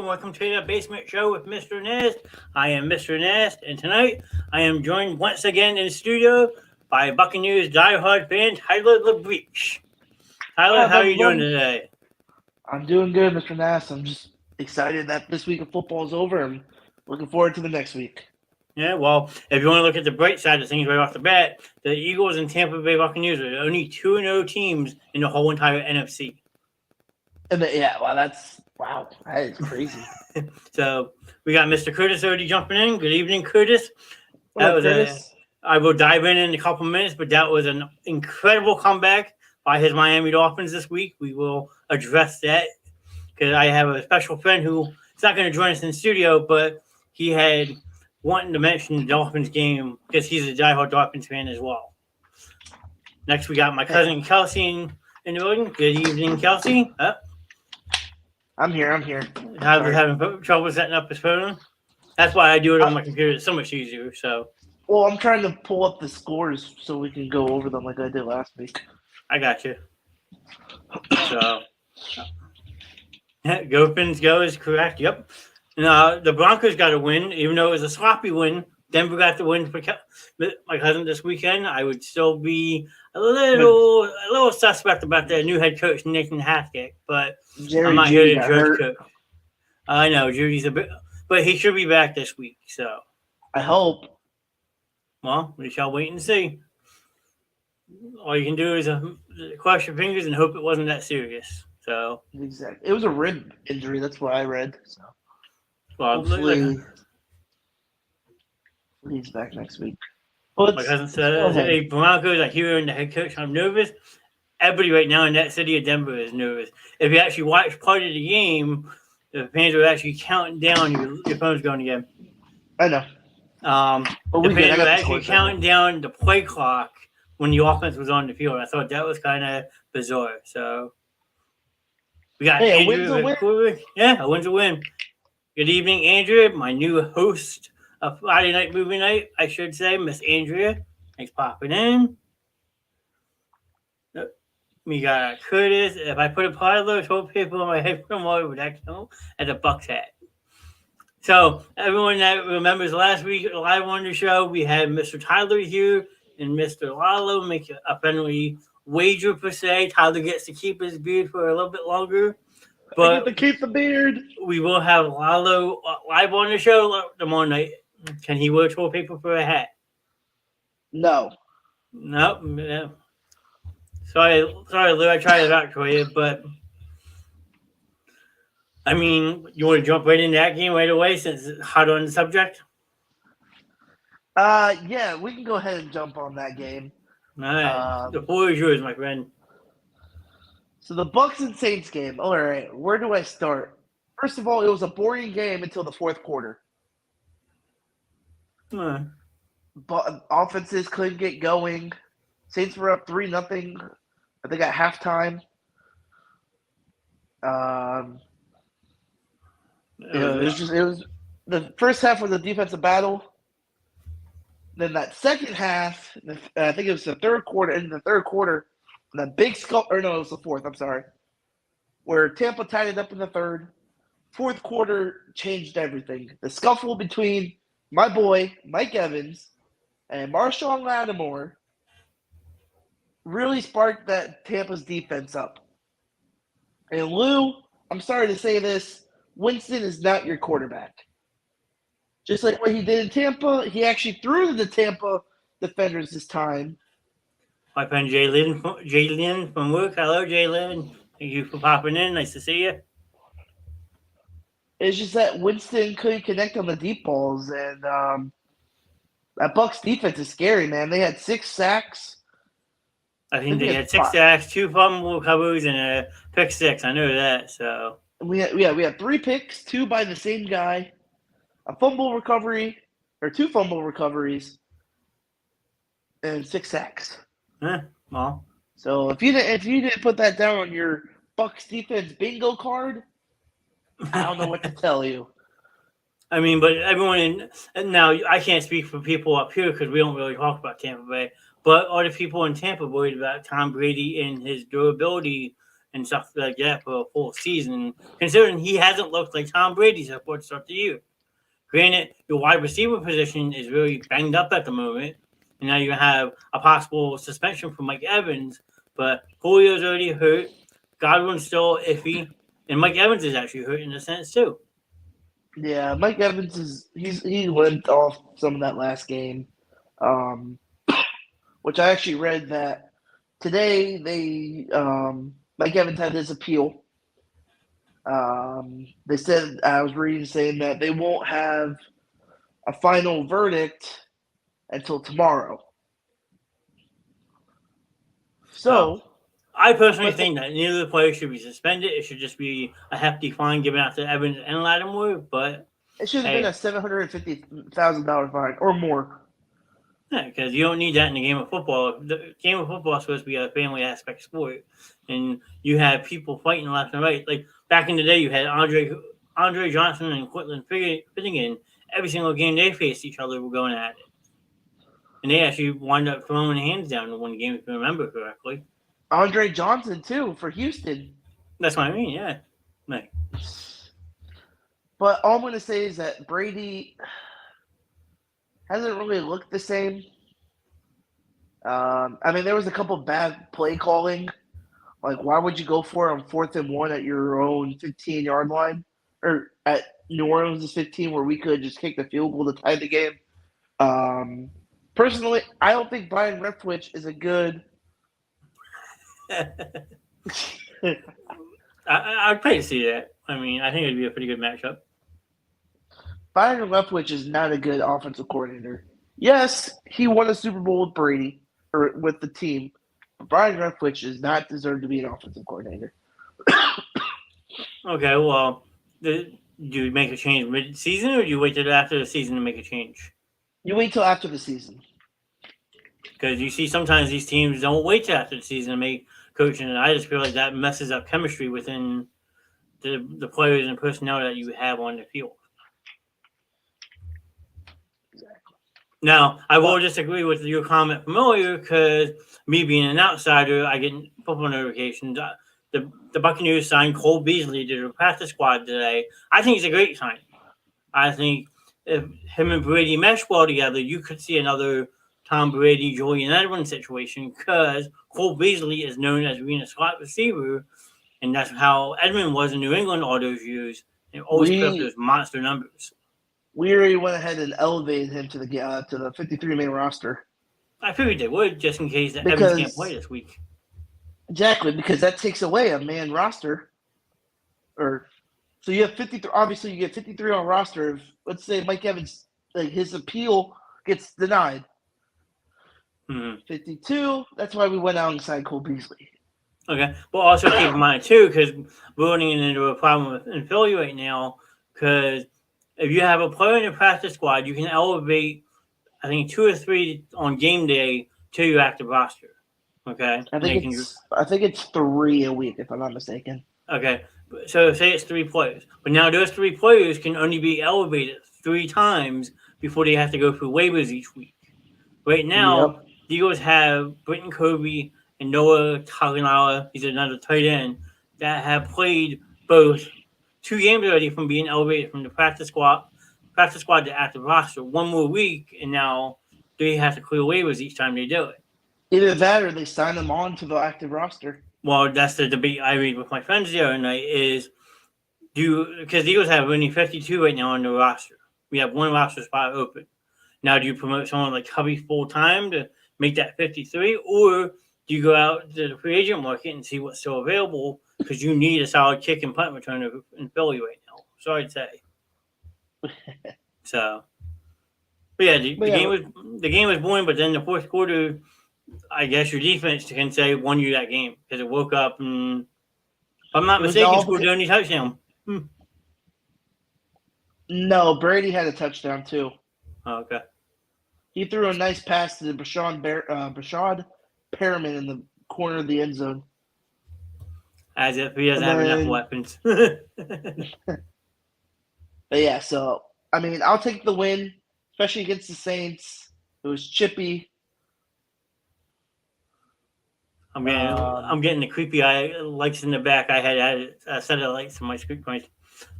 welcome to the Basement Show with Mr. Knast. I am Mr. Knast, and tonight I am joined once again in the studio by Buccaneers diehard fan Tyler LeBreach. Tyler, Hi, how are you doing everyone. today? I'm doing good, Mr. Knast. I'm just excited that this week of football is over. I'm looking forward to the next week. Yeah, well, if you want to look at the bright side of things right off the bat, the Eagles and Tampa Bay Buccaneers are the only 2-0 teams in the whole entire NFC. And wow, that is crazy. So we got Mr. Curtis already jumping in. Good evening, Curtis. What That up, was Curtis? I will dive in a couple minutes, but that was an incredible comeback by his Miami Dolphins this week. We will address that because I have a special friend who is not going to join us in the studio, but he had wanting to mention the Dolphins game because he's a diehard Dolphins fan as well. Next, we got my cousin Kelsey in the building. Good evening, Kelsey. I'm here. Having trouble setting up his phone. That's why I do it on my computer. It's so much easier. So, Well, I'm trying to pull up the scores so we can go over them like I did last week. I got you. So, go Fins go is correct. Yep. And the Broncos got a win, even though it was a sloppy win. Denver got the win for my cousin this weekend. I would still be a little suspect about the new head coach Nathan Hackett, but I'm not here to judge coach. I know Judy's a bit, but he should be back this week. So I hope. Well, we shall wait and see. All you can do is cross your fingers and hope it wasn't that serious. So Exactly. It was a rib injury. That's what I read. So well, hopefully he's back next week. My cousin said, "Hey, Broncos, I hear in the head coach. I'm nervous. Everybody right now in that city of Denver is nervous. If you actually watch part of the game, the fans are actually counting down. Your phone's going again. I know. The fans were actually counting down the play clock when the offense was on the field. I thought that was kind of bizarre. So we got Andrew. A win's a win. Good evening, Andrea, my new host of Friday Night Movie Night, I should say, Miss Andrea. Thanks for popping in. We got Curtis. If I put a pile of toilet paper on my head from water, would that count as a Bucks hat? So, everyone that remembers last week live on the show, we had Mr. Tyler here and Mr. Lalo make a friendly wager per se. Tyler gets to keep his beard for a little bit longer. But I get to keep the beard. We will have Lalo live on the show tomorrow night. Can he wear toilet paper for a hat? No. Nope. No. Sorry, Lou. I tried it out for you, but I mean, you want to jump right into that game right away since it's hot on the subject? Yeah, we can go ahead and jump on that game. All right. The floor is yours, my friend. So the Bucks and Saints game. All right, where do I start? First of all, it was a boring game until the fourth quarter. But offenses couldn't get going. Saints were up 3-0. I think at halftime. It was the first half was a defensive battle. Then that second half, I think it was the third quarter. In the third quarter, the big it was the fourth. I'm sorry, where Tampa tied it up in the third. Fourth quarter changed everything. The scuffle between my boy Mike Evans and Marshawn Lattimore really sparked that Tampa's defense up. And Lou, I'm sorry to say this, Winston is not your quarterback. Just like what he did in Tampa, he actually threw to the Tampa defenders this time. My friend Jalen from work. Hello, Jalen. Thank you for popping in. Nice to see you. It's just that Winston couldn't connect on the deep balls, and that Bucs defense is scary, man. They had 6 sacks. I think they had 6 sacks, 2 fumble recoveries, and a pick 6. I know that. So we had 3 picks, 2 by the same guy, a fumble recovery, or 2 fumble recoveries, and 6 sacks. Well, so if you didn't put that down on your Bucs defense bingo card, I don't know what to tell you. I mean, but everyone now I can't speak for people up here because we don't really talk about Tampa Bay. But are the people in Tampa worried about Tom Brady and his durability and stuff like that for a full season, considering he hasn't looked like Tom Brady so far to start the year. Granted, your wide receiver position is really banged up at the moment, and now you have a possible suspension for Mike Evans, but Julio's already hurt, Godwin's still iffy, and Mike Evans is actually hurt in a sense too. Yeah, Mike Evans he limped off some of that last game, which I actually read that today Mike Evans had his appeal. They said I was reading saying that they won't have a final verdict until tomorrow. So I personally think that neither of the players should be suspended. It should just be a hefty fine given out to Evans and Lattimore, but it should have been a $750,000 fine or more. Yeah, because you don't need that in the game of football. The game of football is supposed to be a family aspect sport, and you have people fighting left and right. Like back in the day, you had Andre Johnson and Cortland Finnegan. Every single game they faced each other were going at it, and they actually wound up throwing hands down in one game, if you remember correctly. Andre Johnson too for Houston. That's what I mean. Yeah, right. But all I'm going to say is that Brady hasn't really looked the same. I mean, there was a couple bad play calling. Like, why would you go for it on 4th and 1 at your own 15-yard line? Or at New Orleans' 15, where we could just kick the field goal to tie the game? Personally, I don't think Brian Leftwich is a good... I'd pay to see that. I mean, I think it'd be a pretty good matchup. Brian Leftwich is not a good offensive coordinator. Yes, he won a Super Bowl with Brady, or with the team, but Brian Leftwich does not deserve to be an offensive coordinator. Okay, well, do you make a change mid-season, or do you wait till after the season to make a change? You wait till after the season. Because you see sometimes these teams don't wait till after the season to make coaching, and I just feel like that messes up chemistry within the players and personnel that you have on the field. Now, I will disagree with your comment from earlier because me being an outsider, I get football notifications. The Buccaneers signed Cole Beasley to the practice squad today. I think it's a great sign. I think if him and Brady mesh well together, you could see another Tom Brady, Julian Edelman situation because Cole Beasley is known as being a slot receiver, and that's how Edmund was in New England all those years. And always put up those monster numbers. We already went ahead and elevated him to the 53-man roster. I figured they would, just in case that Evans can't play this week. Exactly, because that takes away a man roster. So you have 53. Obviously, you get 53 on roster. If, let's say Mike Evans, like his appeal gets denied. 52. That's why we went out and signed Cole Beasley. Okay, but also keep in mind too, because we're running into a problem in Philly right now. Because if you have a player in your practice squad, you can elevate, I think, 2 or 3 on game day to your active roster. Okay, I think it's 3 a week, if I'm not mistaken. Okay, so say it's 3 players, but now those 3 players can only be elevated 3 times before they have to go through waivers each week. Right now, the Eagles have Britton Kobe and Noah Taganala, he's another tight end, that have played both 2 games already from being elevated from the practice squad to active roster. 1 more week, and now they have to clear waivers each time they do it. Either that or they sign them on to the active roster. Well, that's the debate I read with my friends the other night is because the Eagles have only 52 right now on the roster. We have 1 roster spot open. Now, do you promote someone like Hubby full-time to make that 53, or do you go out to the free agent market and see what's still available because you need a solid kick and punt returner in Philly right now? Sorry to say. So, but yeah, the game was boring, but then the fourth quarter, I guess your defense can say won you that game because it woke up and, if I'm not mistaken, scored the only touchdown. No, Brady had a touchdown too. Oh, okay. He threw a nice pass to Brashad Perriman in the corner of the end zone. As if he doesn't have enough weapons. But yeah, so, I mean, I'll take the win, especially against the Saints. It was chippy. I'm getting the creepy eye lights in the back. I had a set of lights in my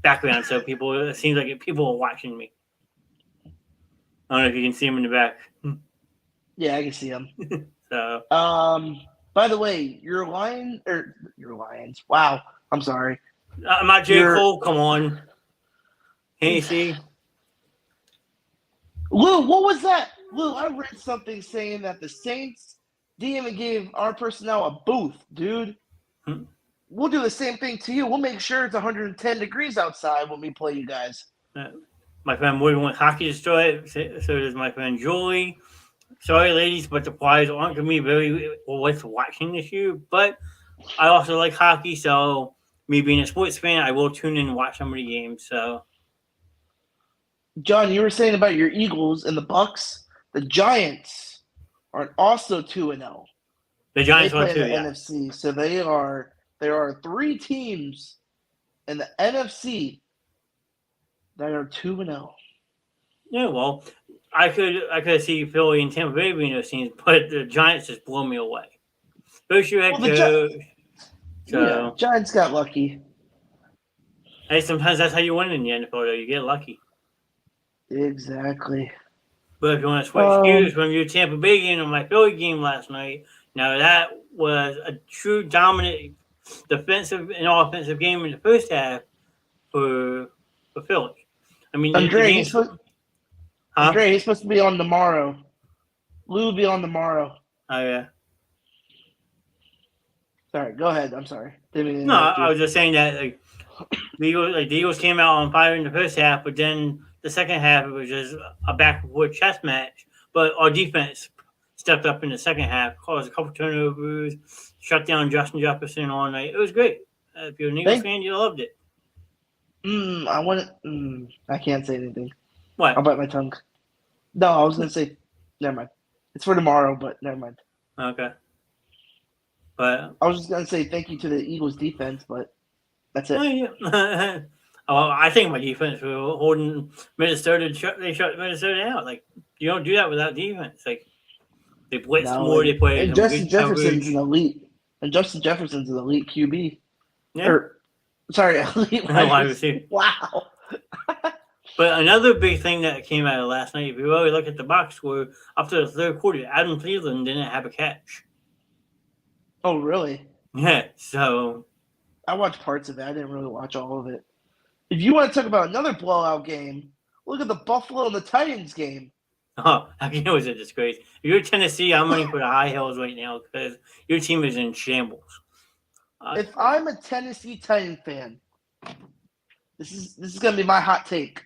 background, so it seems like people are watching me. I don't know if you can see them in the back. Yeah, I can see them. So, by the way, your Lions. Wow, I'm sorry. I'm not J. Cole. Come on. Can't you see? Lou, what was that? Lou, I read something saying that the Saints didn't even give our personnel a booth, dude. We'll do the same thing to you. We'll make sure it's 110 degrees outside when we play you guys. My friend Woody wants hockey destroyed. So does my friend Julie. Sorry, ladies, but the Flyers aren't going to be very worth watching this year. But I also like hockey, so me being a sports fan, I will tune in and watch some of the games. So, John, you were saying about your Eagles and the Bucks. The Giants are also 2-0. The Giants are too, in the NFC, so there are 3 teams in the NFC that are 2-0. Yeah, well, I could see Philly and Tampa Bay being those teams, but the Giants just blow me away. First year head coach. Yeah, Giants got lucky. Hey, sometimes that's how you win in the NFL, though. You get lucky. Exactly. But if you want to switch gears from your Tampa Bay game and my Philly game last night, now that was a true dominant defensive and offensive game in the first half for Philly. I mean, Andre, he's supposed to be on tomorrow. Lou will be on tomorrow. Oh, yeah. Sorry, go ahead. I'm sorry. No, I was just saying that the Eagles came out on fire in the first half, but then the second half it was just a back and forth chess match. But our defense stepped up in the second half, caused a couple turnovers, shut down Justin Jefferson all night. It was great. If you're an Eagles fan, you loved it. I can't say anything. What? I'll bite my tongue. No, I was going to say, never mind. It's for tomorrow, but never mind. Okay. But I was just going to say thank you to the Eagles defense, but that's it. Yeah. I think my defense was holding Minnesota. They shut Minnesota out. Like, you don't do that without defense. Like, they blitz more. They play. And Justin Jefferson's an elite. And Justin Jefferson's an elite QB. Yeah. Elite wide receiver. Wow. But another big thing that came out of last night, if you really look at the box score, after the third quarter, Adam Thielen didn't have a catch. Oh, really? Yeah, so. I watched parts of it. I didn't really watch all of it. If you want to talk about another blowout game, look at the Buffalo and the Titans game. Oh, that game was a disgrace. If you're Tennessee, I'm running for the high hills right now because your team is in shambles. If I'm a Tennessee Titan fan, this is going to be my hot take.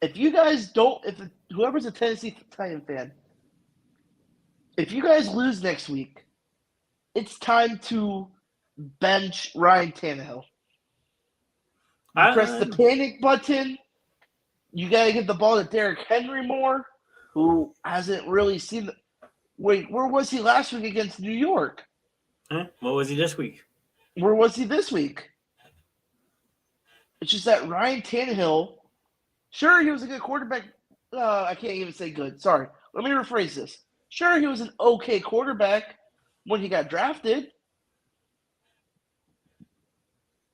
If you guys whoever's a Tennessee Titan fan, if you guys lose next week, it's time to bench Ryan Tannehill. Press the panic button. You got to give the ball to Derrick Henry more, who hasn't really seen Wait, where was he last week against New York? What was he this week? Where was he this week? It's just that Ryan Tannehill, sure, he was a good quarterback. I can't even say good. Sorry. Let me rephrase this. Sure, he was an okay quarterback when he got drafted.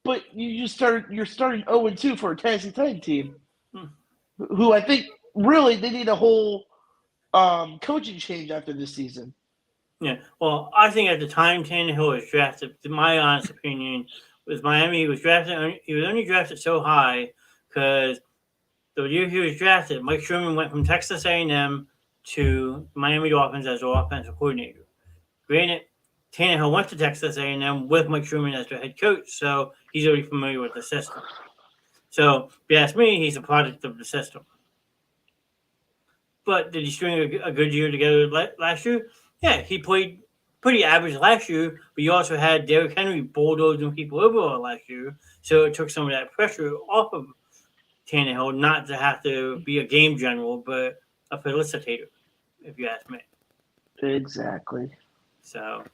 But you're starting 0-2 for a Tennessee Titans team, who I think really they need a whole coaching change after this season. Yeah, well, I think at the time Tannehill was drafted, in my honest opinion, with Miami, he was only drafted so high because the year he was drafted, Mike Sherman went from Texas A&M to Miami Dolphins as their offensive coordinator. Granted, Tannehill went to Texas A&M with Mike Sherman as their head coach, so he's already familiar with the system. So, if you ask me, he's a product of the system. But did he string a good year together last year? Yeah, he played pretty average last year, but you also had Derrick Henry bulldozing people over last year, so it took some of that pressure off of Tannehill, not to have to be a game general, but a felicitator, if you ask me. Exactly. So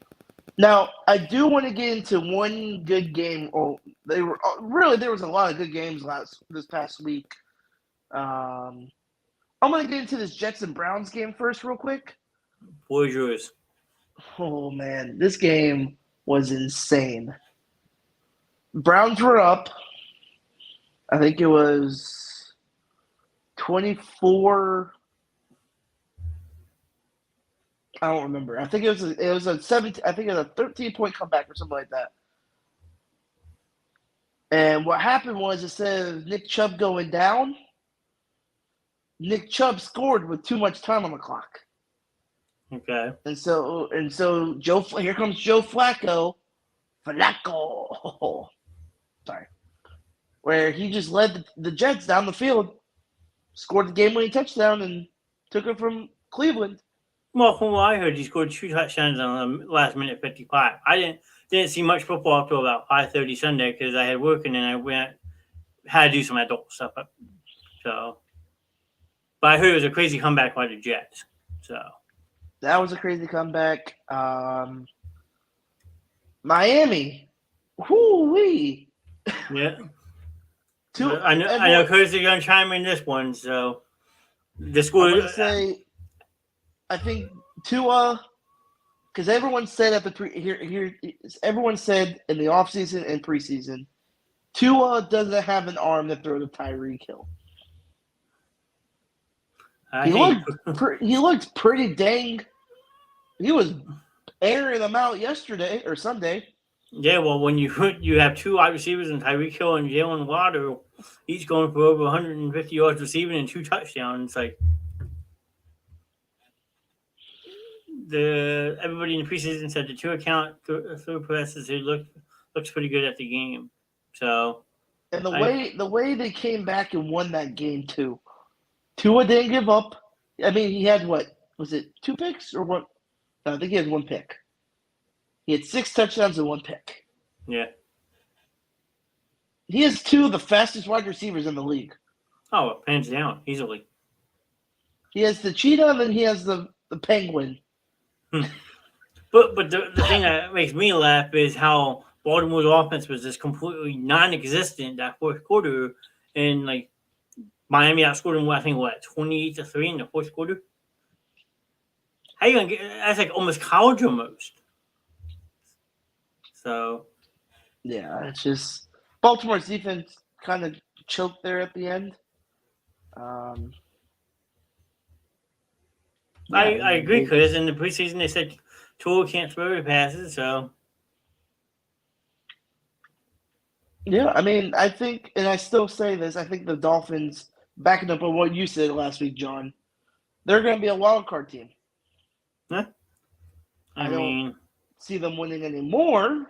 now I do want to get into one good game. Oh, there was a lot of good games this past week. I'm going to get into this Jets and Browns game first, real quick. What was yours? Oh man, this game was insane. Browns were up. I think it was 24. I don't remember. I think it was a 17. I think it was a 13-point comeback or something like that. And what happened was instead of Nick Chubb going down, Nick Chubb scored with too much time on the clock. Okay. And so here comes Joe Flacco. Sorry. Where he just led the Jets down the field, scored the game-winning touchdown, and took it from Cleveland. Well, from what I heard, he scored 2 touchdowns on the last minute 55. I didn't see much football until about 5:30 Sunday because I had work and then I had to do some adult stuff. So, but I heard it was a crazy comeback by the Jets. So That was a crazy comeback. Miami, whoo-wee. yeah, Two, I know Curtis is going to chime in this one. So the score. I'm going to say, I think Tua, because everyone said at the everyone said in the offseason and preseason, Tua doesn't have an arm to throw to Tyreek Hill. He looked pretty dang. He was airing them out yesterday or Sunday. Yeah, well, when you have 2 wide receivers in Tyreek Hill and Jalen Waddle, each going for over 150 yards receiving and 2 touchdowns, like everybody in the preseason said the 2 account through passes looks pretty good at the game. So, and the way they came back and won that game too. Tua didn't give up. I mean, he had what was it 2 picks or what? No, I think he had 1 pick. He had 6 touchdowns and 1 pick. Yeah. He has 2 of the fastest wide receivers in the league. Oh, hands down, easily. He has the cheetah, and then he has the penguin. But the thing that makes me laugh is how Baltimore's offense was just completely non-existent that fourth quarter, and like Miami outscored them. I think 28-3 in the fourth quarter. How you gonna get? That's like almost college almost. So yeah, it's just Baltimore's defense kind of choked there at the end. I agree because in the preseason they said Tua can't throw the passes. So yeah, I mean, I think, and I still say this, I think the Dolphins, backing up on what you said last week, John, they're going to be a wild card team. yeah. I mean, don't see them winning anymore,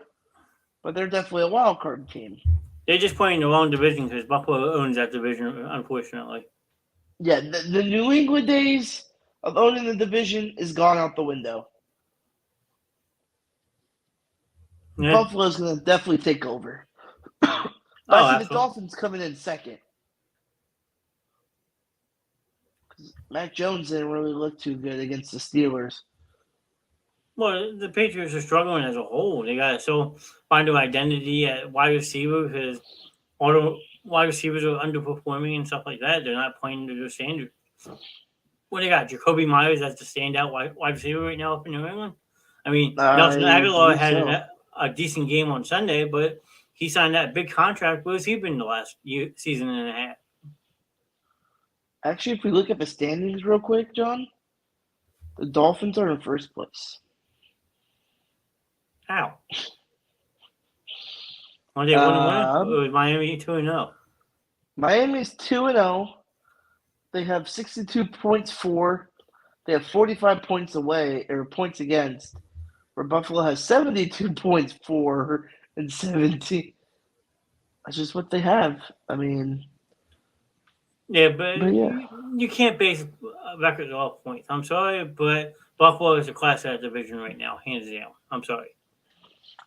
but they're definitely a wild card team. They're just playing the wrong division because Buffalo owns that division, unfortunately. Yeah, the New England days of owning the division is gone out the window. Yeah. Buffalo's going to definitely take over. I see the Dolphins coming in second. Mac Jones didn't really look too good against the Steelers. Well, the Patriots are struggling as a whole. They got to still find their identity at wide receiver because all the wide receivers are underperforming and stuff like that. They're not playing to their standard. What they got? Jacoby Myers as the standout wide receiver right now up in New England. I mean, Nelson Aguilar had a decent game on Sunday, but he signed that big contract. Where's he been the last season and a half? Actually, if we look at the standings real quick, John, the Dolphins are in first place. How? Are they 1-1? Or was Miami 2-0? Miami's 2-0. They have 62 points for. They have 45 points away or points against. Where Buffalo has 72 points for and 17. That's just what they have. I mean, yeah, but you can't base records off points. I'm sorry, but Buffalo is a class A division right now, hands down. I'm sorry.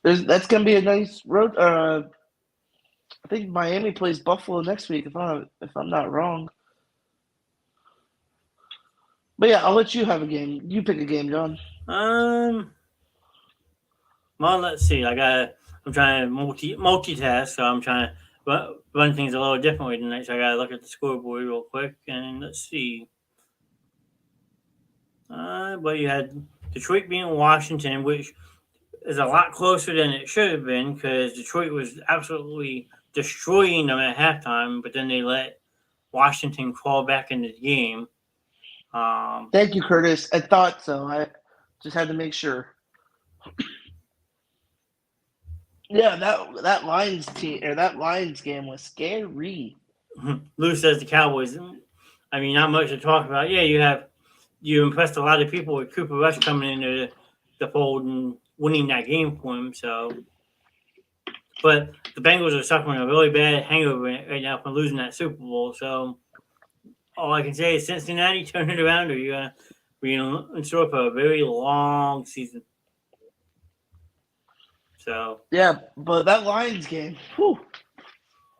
That's going to be a nice road. I think Miami plays Buffalo next week, if I'm not wrong. But yeah, I'll let you have a game. You pick a game, John. Well, let's see. I'm trying to multitask, so I'm trying to run things a little differently tonight. So I got to look at the scoreboard real quick, and let's see. Well, you had Detroit being Washington, which is a lot closer than it should have been because Detroit was absolutely destroying them at halftime, but then they let Washington crawl back into the game. Thank you, Curtis. I thought so. I just had to make sure. Yeah, that Lions team or that Lions game was scary. Lou says the Cowboys. I mean, not much to talk about. Yeah, you impressed a lot of people with Cooper Rush coming into the fold and winning that game for him. So, but the Bengals are suffering a really bad hangover right now from losing that Super Bowl. So, all I can say is Cincinnati, turn it around, or you're in store for a very long season. So yeah, but that Lions game, whew,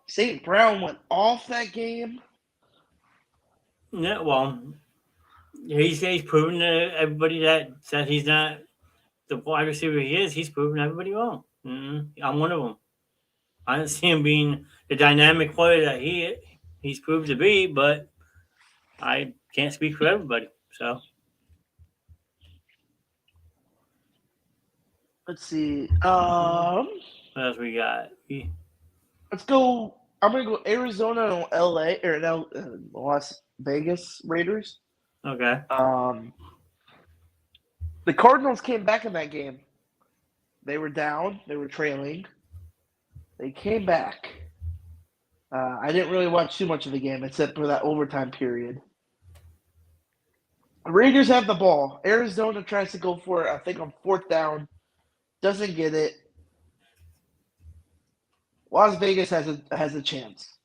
St. Brown went off that game. yeah, well, he's proven to everybody that said he's not the wide receiver he is. He's proven everybody wrong. I'm one of them. I don't see him being the dynamic player that he's proved to be, but I can't speak for everybody. So Let's see. what else we got? Let's go. I'm gonna go Arizona and LA or now Las Vegas Raiders. Okay. The Cardinals came back in that game. They were down. They were trailing. They came back. I didn't really watch too much of the game except for that overtime period. The Raiders have the ball. Arizona tries to go for it, I think, on fourth down. Doesn't get it. Las Vegas has a chance.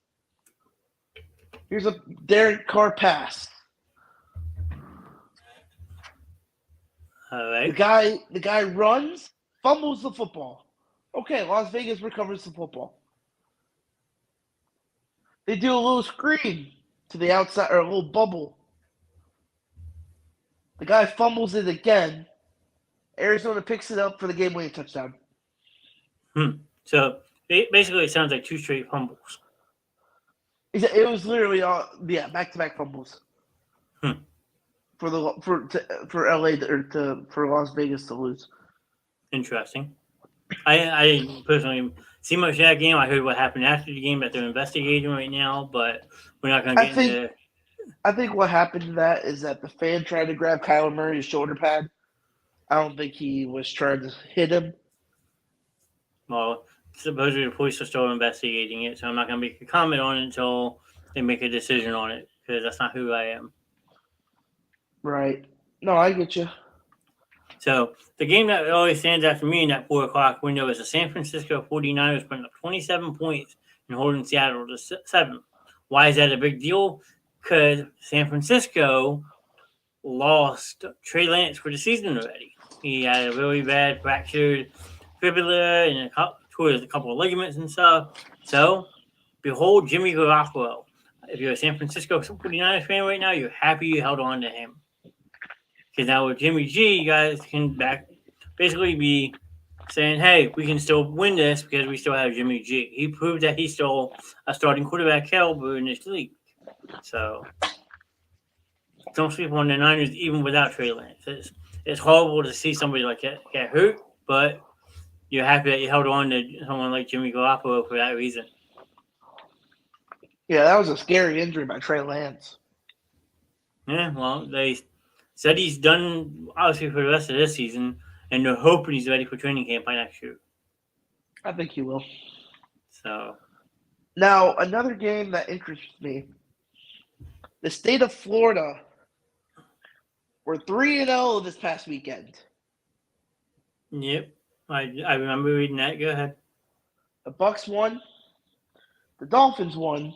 Here's a Derek Carr pass. All right. The guy runs, fumbles the football. Okay, Las Vegas recovers the football. They do a little screen to the outside or a little bubble. The guy fumbles it again. Arizona picks it up for the game-winning touchdown. So basically, it sounds like two straight fumbles. It was literally back-to-back fumbles for LA for Las Vegas to lose. Interesting. I didn't personally see much of that game. I heard what happened after the game that they're investigating right now, but we're not going to get into. I think what happened to that is that the fan tried to grab Kyler Murray's shoulder pad. I don't think he was trying to hit him. Well, supposedly the police are still investigating it, so I'm not going to make a comment on it until they make a decision on it, because that's not who I am. Right. No, I get you. So the game that always stands out for me in that 4 o'clock window is the San Francisco 49ers putting up 27 points and holding Seattle to 7. Why is that a big deal? Because San Francisco lost Trey Lance for the season already. He had a really bad fractured fibula and tore a couple of ligaments and stuff. So, behold Jimmy Garoppolo. If you're a San Francisco 49ers fan right now, you're happy you held on to him. Because now with Jimmy G, you guys can basically be saying, hey, we can still win this because we still have Jimmy G. He proved that he's still a starting quarterback caliber in this league. So, don't sleep on the Niners even without Trey Lance. It's horrible to see somebody like that get hurt, but you're happy that you held on to someone like Jimmy Garoppolo for that reason. Yeah, that was a scary injury by Trey Lance. Yeah, well, they said he's done, obviously, for the rest of this season, and they're hoping he's ready for training camp by next year. I think he will. So, now, another game that interests me, the state of Florida were 3-0 this past weekend. Yep, I remember reading that. Go ahead. The Bucks won. The Dolphins won.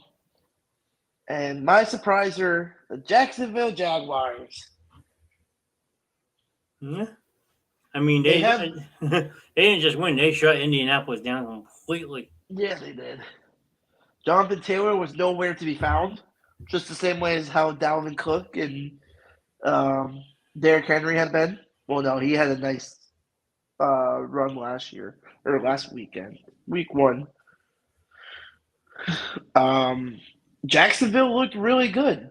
And my surpriser, the Jacksonville Jaguars. Yeah. I mean, they didn't just win. They shut Indianapolis down completely. Yeah, they did. Jonathan Taylor was nowhere to be found, just the same way as how Dalvin Cook and Derrick Henry had been. Well, no, he had a nice run last weekend, week 1. Jacksonville looked really good.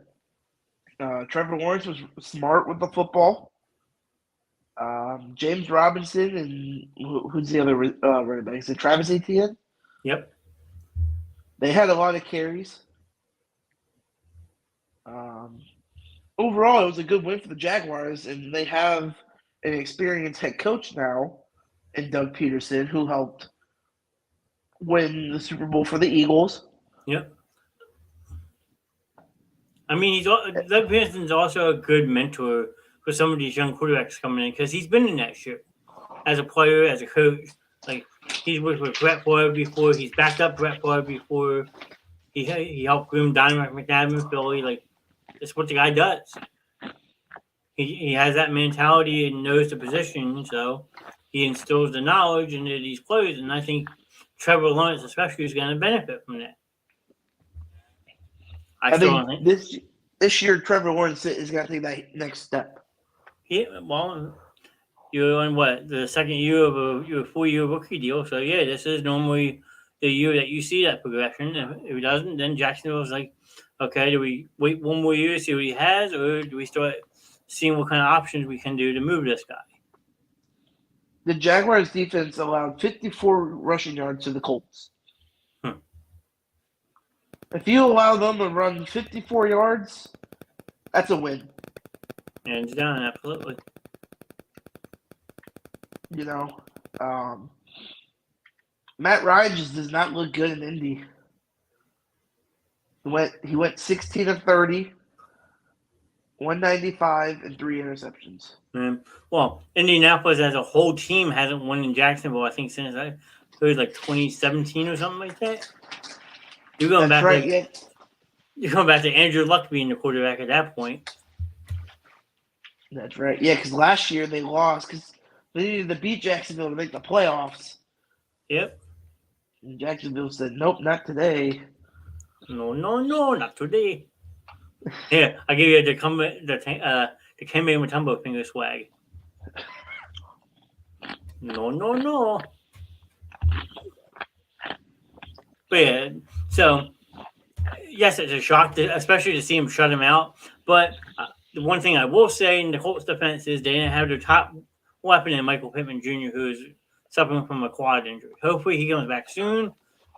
Trevor Lawrence was smart with the football. James Robinson and who's the other running back? Is it Travis Etienne? Yep. They had a lot of carries. Overall, it was a good win for the Jaguars, and they have an experienced head coach now in Doug Peterson, who helped win the Super Bowl for the Eagles. Yep. I mean, Doug Peterson's also a good mentor for some of these young quarterbacks coming in because he's been in that ship as a player, as a coach. Like he's worked with Brett Favre before. He's backed up Brett Favre before. He helped groom Donovan McNabb in Philly. Like it's what the guy does. He has that mentality and knows the position, so he instills the knowledge into these players. And I think Trevor Lawrence, especially, is going to benefit from that. I think this year Trevor Lawrence is going to take that next step. Yeah, well, you're on the second year of your 4-year rookie deal, so yeah, this is normally the year that you see that progression. If it doesn't, then Jacksonville's like, okay, do we wait one more year to see what he has, or do we start seeing what kind of options we can do to move this guy? The Jaguars defense allowed 54 rushing yards to the Colts. If you allow them to run 54 yards, that's a win. Hands down, absolutely. You know, Matt Ryan just does not look good in Indy. He went 16 of 30, 195, and 3 interceptions. Well, Indianapolis as a whole team hasn't won in Jacksonville, I think, since it was like 2017 or something like that. You're going back You're going back to Andrew Luck being the quarterback at that point. That's right. Yeah, because last year they lost because they needed to beat Jacksonville to make the playoffs. Yep. And Jacksonville said, "Nope, not today." No, not today. Yeah, I give you the Kembe Mutombo finger swag. No. But yeah, so yes, it's a shock, especially to see him shut him out. But the one thing I will say in the Colts defense is they didn't have their top weapon in Michael Pittman Jr., who's suffering from a quad injury. Hopefully he comes back soon,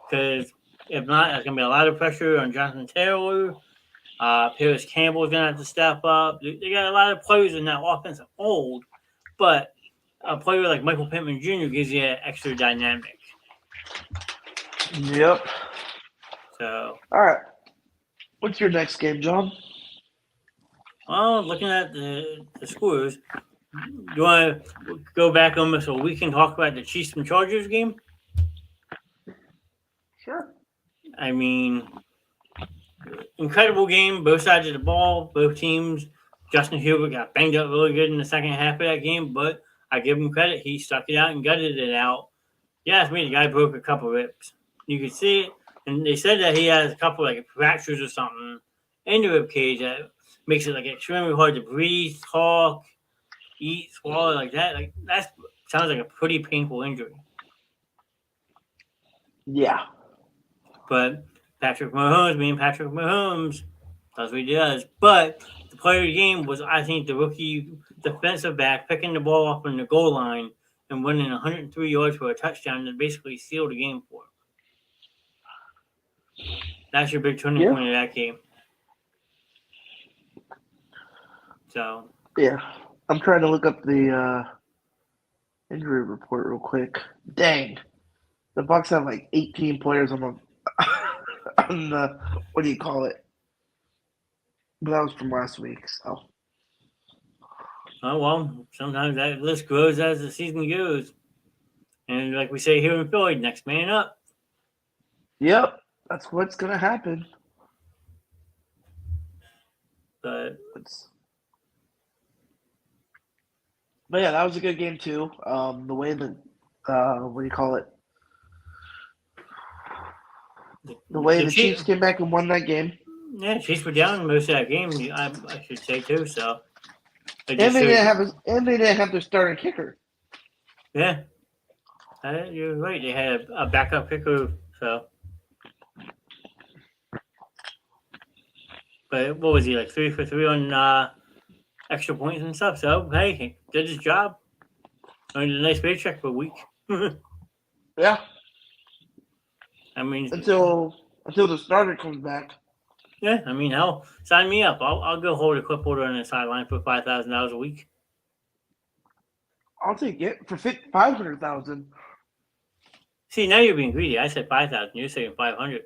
because if not, there's going to be a lot of pressure on Jonathan Taylor. Paris Campbell is going to have to step up. They got a lot of players in that offense old, but a player like Michael Pittman Jr. gives you an extra dynamic. Yep. So. All right. What's your next game, John? Well, looking at the scores, you want to go back almost a week and talk about the Chiefs and Chargers game? Sure. I mean, incredible game, both sides of the ball, both teams. Justin Herbert got banged up really good in the second half of that game, but I give him credit. He stuck it out and gutted it out. Yeah, I mean, the guy broke a couple ribs. You could see it, and they said that he has a couple fractures or something in the rib cage that makes it extremely hard to breathe, talk, eat, swallow like that. That sounds like a pretty painful injury. Yeah. But Patrick Mahomes does what he does. But the player of the game was, I think, the rookie defensive back picking the ball up on the goal line and winning 103 yards for a touchdown to basically seal the game for him. That's your big turning point of that game. So. Yeah. I'm trying to look up the injury report real quick. Dang. The Bucs have 18 players on the what do you call it? But that was from last week, so. Oh, well, sometimes that list grows as the season goes. And like we say here in Philly, next man up. Yep, that's what's going to happen. But yeah, that was a good game, too. The way that, what do you call it? The way the Chiefs came back and won that game. Yeah, Chiefs were down most of that game, I should say, too, so. And they didn't have their starting kicker. Yeah, you're right. They had a backup kicker, so. But what was he 3 for 3 on extra points and stuff? So hey, he did his job. earned a nice paycheck for a week. Yeah, I mean, until the starter comes back. yeah, I mean, hell, sign me up. I'll go hold a clipboard on the sideline for $5,000 a week. I'll take it for 500,000. See, now you're being greedy. I said 5,000. You're saying 500.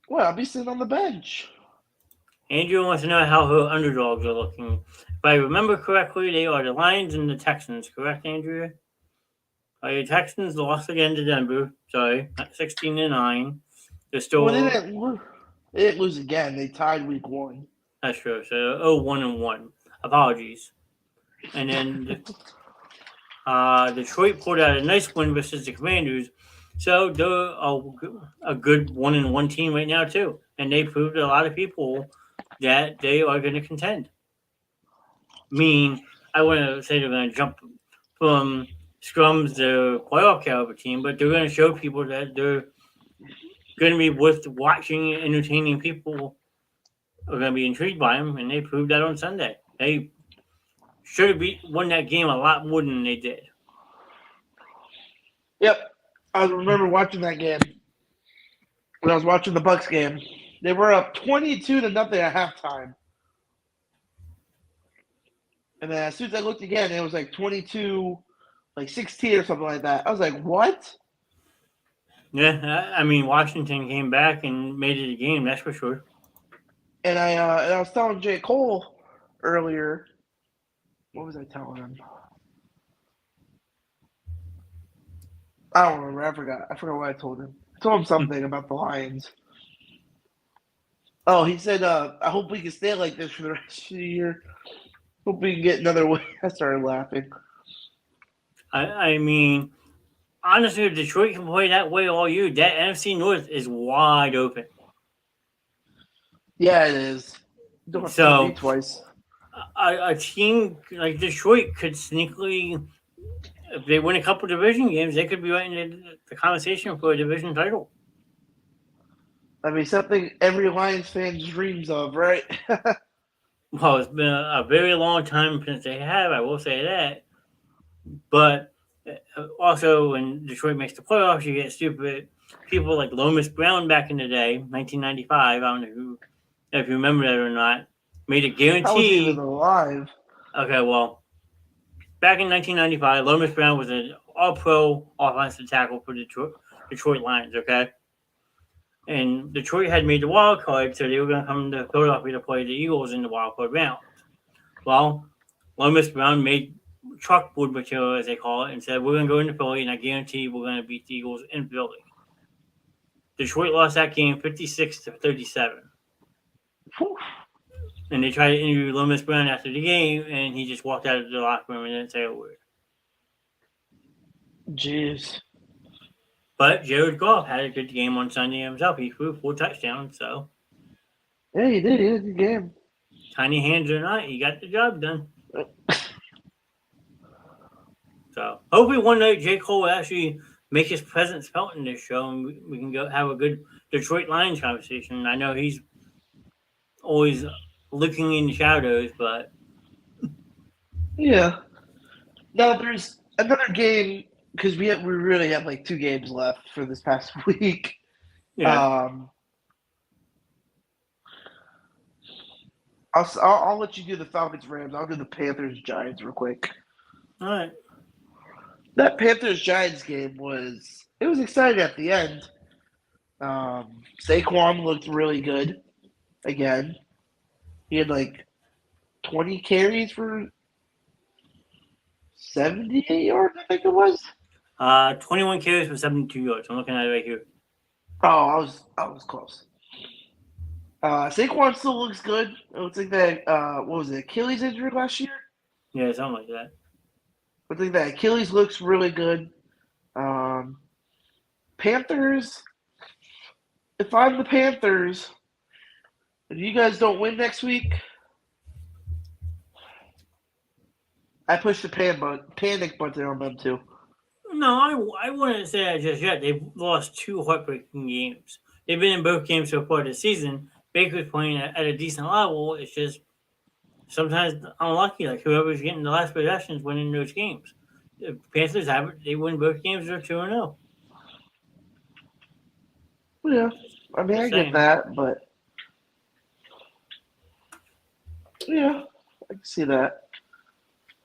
Well, I'll be sitting on the bench. Andrew wants to know how her underdogs are looking. If I remember correctly, they are the Lions and the Texans. Correct, Andrea? The Texans lost again to Denver. Sorry, 16-9. They're still. Well, they didn't lose again. They tied week 1. That's true. So 1-1. Apologies. And then Detroit pulled out a nice win versus the Commanders. So they're a good 1-1 team right now too, and they proved to a lot of people that they are going to contend. I want to say they're going to jump from scrums to playoff caliber team, but they're going to show people that they're going to be worth watching. Entertaining people are going to be intrigued by them, and they proved that on Sunday. They should have won that game a lot more than they did. Yep, I remember watching that game. When I was watching the Bucs game, they were up 22-0 at halftime. And then as soon as I looked again, it was like 22, like 16 or something like that. I was like, what? Yeah, I mean, Washington came back and made it a game, that's for sure. And I was telling J. Cole earlier. What was I telling him? I don't remember. I forgot what I told him. I told him something about the Lions. Oh, he said, I hope we can stay like this for the rest of the year. Hope we can get another win. I started laughing. I mean, honestly, if Detroit can play that way all year, that NFC North is wide open. Yeah, it is. Don't have to beat twice. A team like Detroit could sneakily, if they win a couple division games, they could be right in the conversation for a division title. I mean, something every Lions fan dreams of, right? Well, it's been a very long time since they have, I will say that. But also, when Detroit makes the playoffs, you get stupid people like Lomas Brown back in the day, 1995. I don't know if you remember that or not. Made a guarantee. I was even alive. Okay, well, back in 1995, Lomas Brown was an all-pro offensive tackle for Detroit Lions, okay? And Detroit had made the wild card, so they were going to come to Philadelphia to play the Eagles in the wild card round. Well, Lomas Brown made chalkboard material, as they call it, and said, we're going to go into Philly, and I guarantee we're going to beat the Eagles in Philly. Detroit lost that game 56-37. And they tried to interview Lomas Brown after the game, and he just walked out of the locker room and didn't say a word. Jeez. But Jared Goff had a good game on Sunday himself. He threw 4 touchdowns, so. Yeah, he did. He had a good game. Tiny hands or not, he got the job done. So hopefully one night J. Cole will actually make his presence felt in this show, and we can go have a good Detroit Lions conversation. I know he's always looking in the shadows, but yeah. Now there's another game because we really have like 2 games left for this past week. yeah. I'll let you do the Falcons Rams. I'll do the Panthers Giants real quick. All right. That Panthers Giants game was exciting at the end. Saquon looked really good again. He had like 20 carries for 78 yards, I think it was. 21 carries for 72 yards. I'm looking at it right here. Oh, I was close. Saquon still looks good. It looks like that. What was it? Achilles injury last year? Yeah, something like that. I think that Achilles looks really good. Panthers. If I'm the Panthers, if you guys don't win next week, I push the panic button on them too. No, I wouldn't say that just yet. They've lost 2 heartbreaking games. They've been in both games so far this season. Baker's playing at a decent level. It's just sometimes unlucky. Like whoever's getting the last possessions winning those games. The Panthers have it. They win both games. They're 2-0. Yeah, I mean, Just I saying. get that, but yeah, I can see that.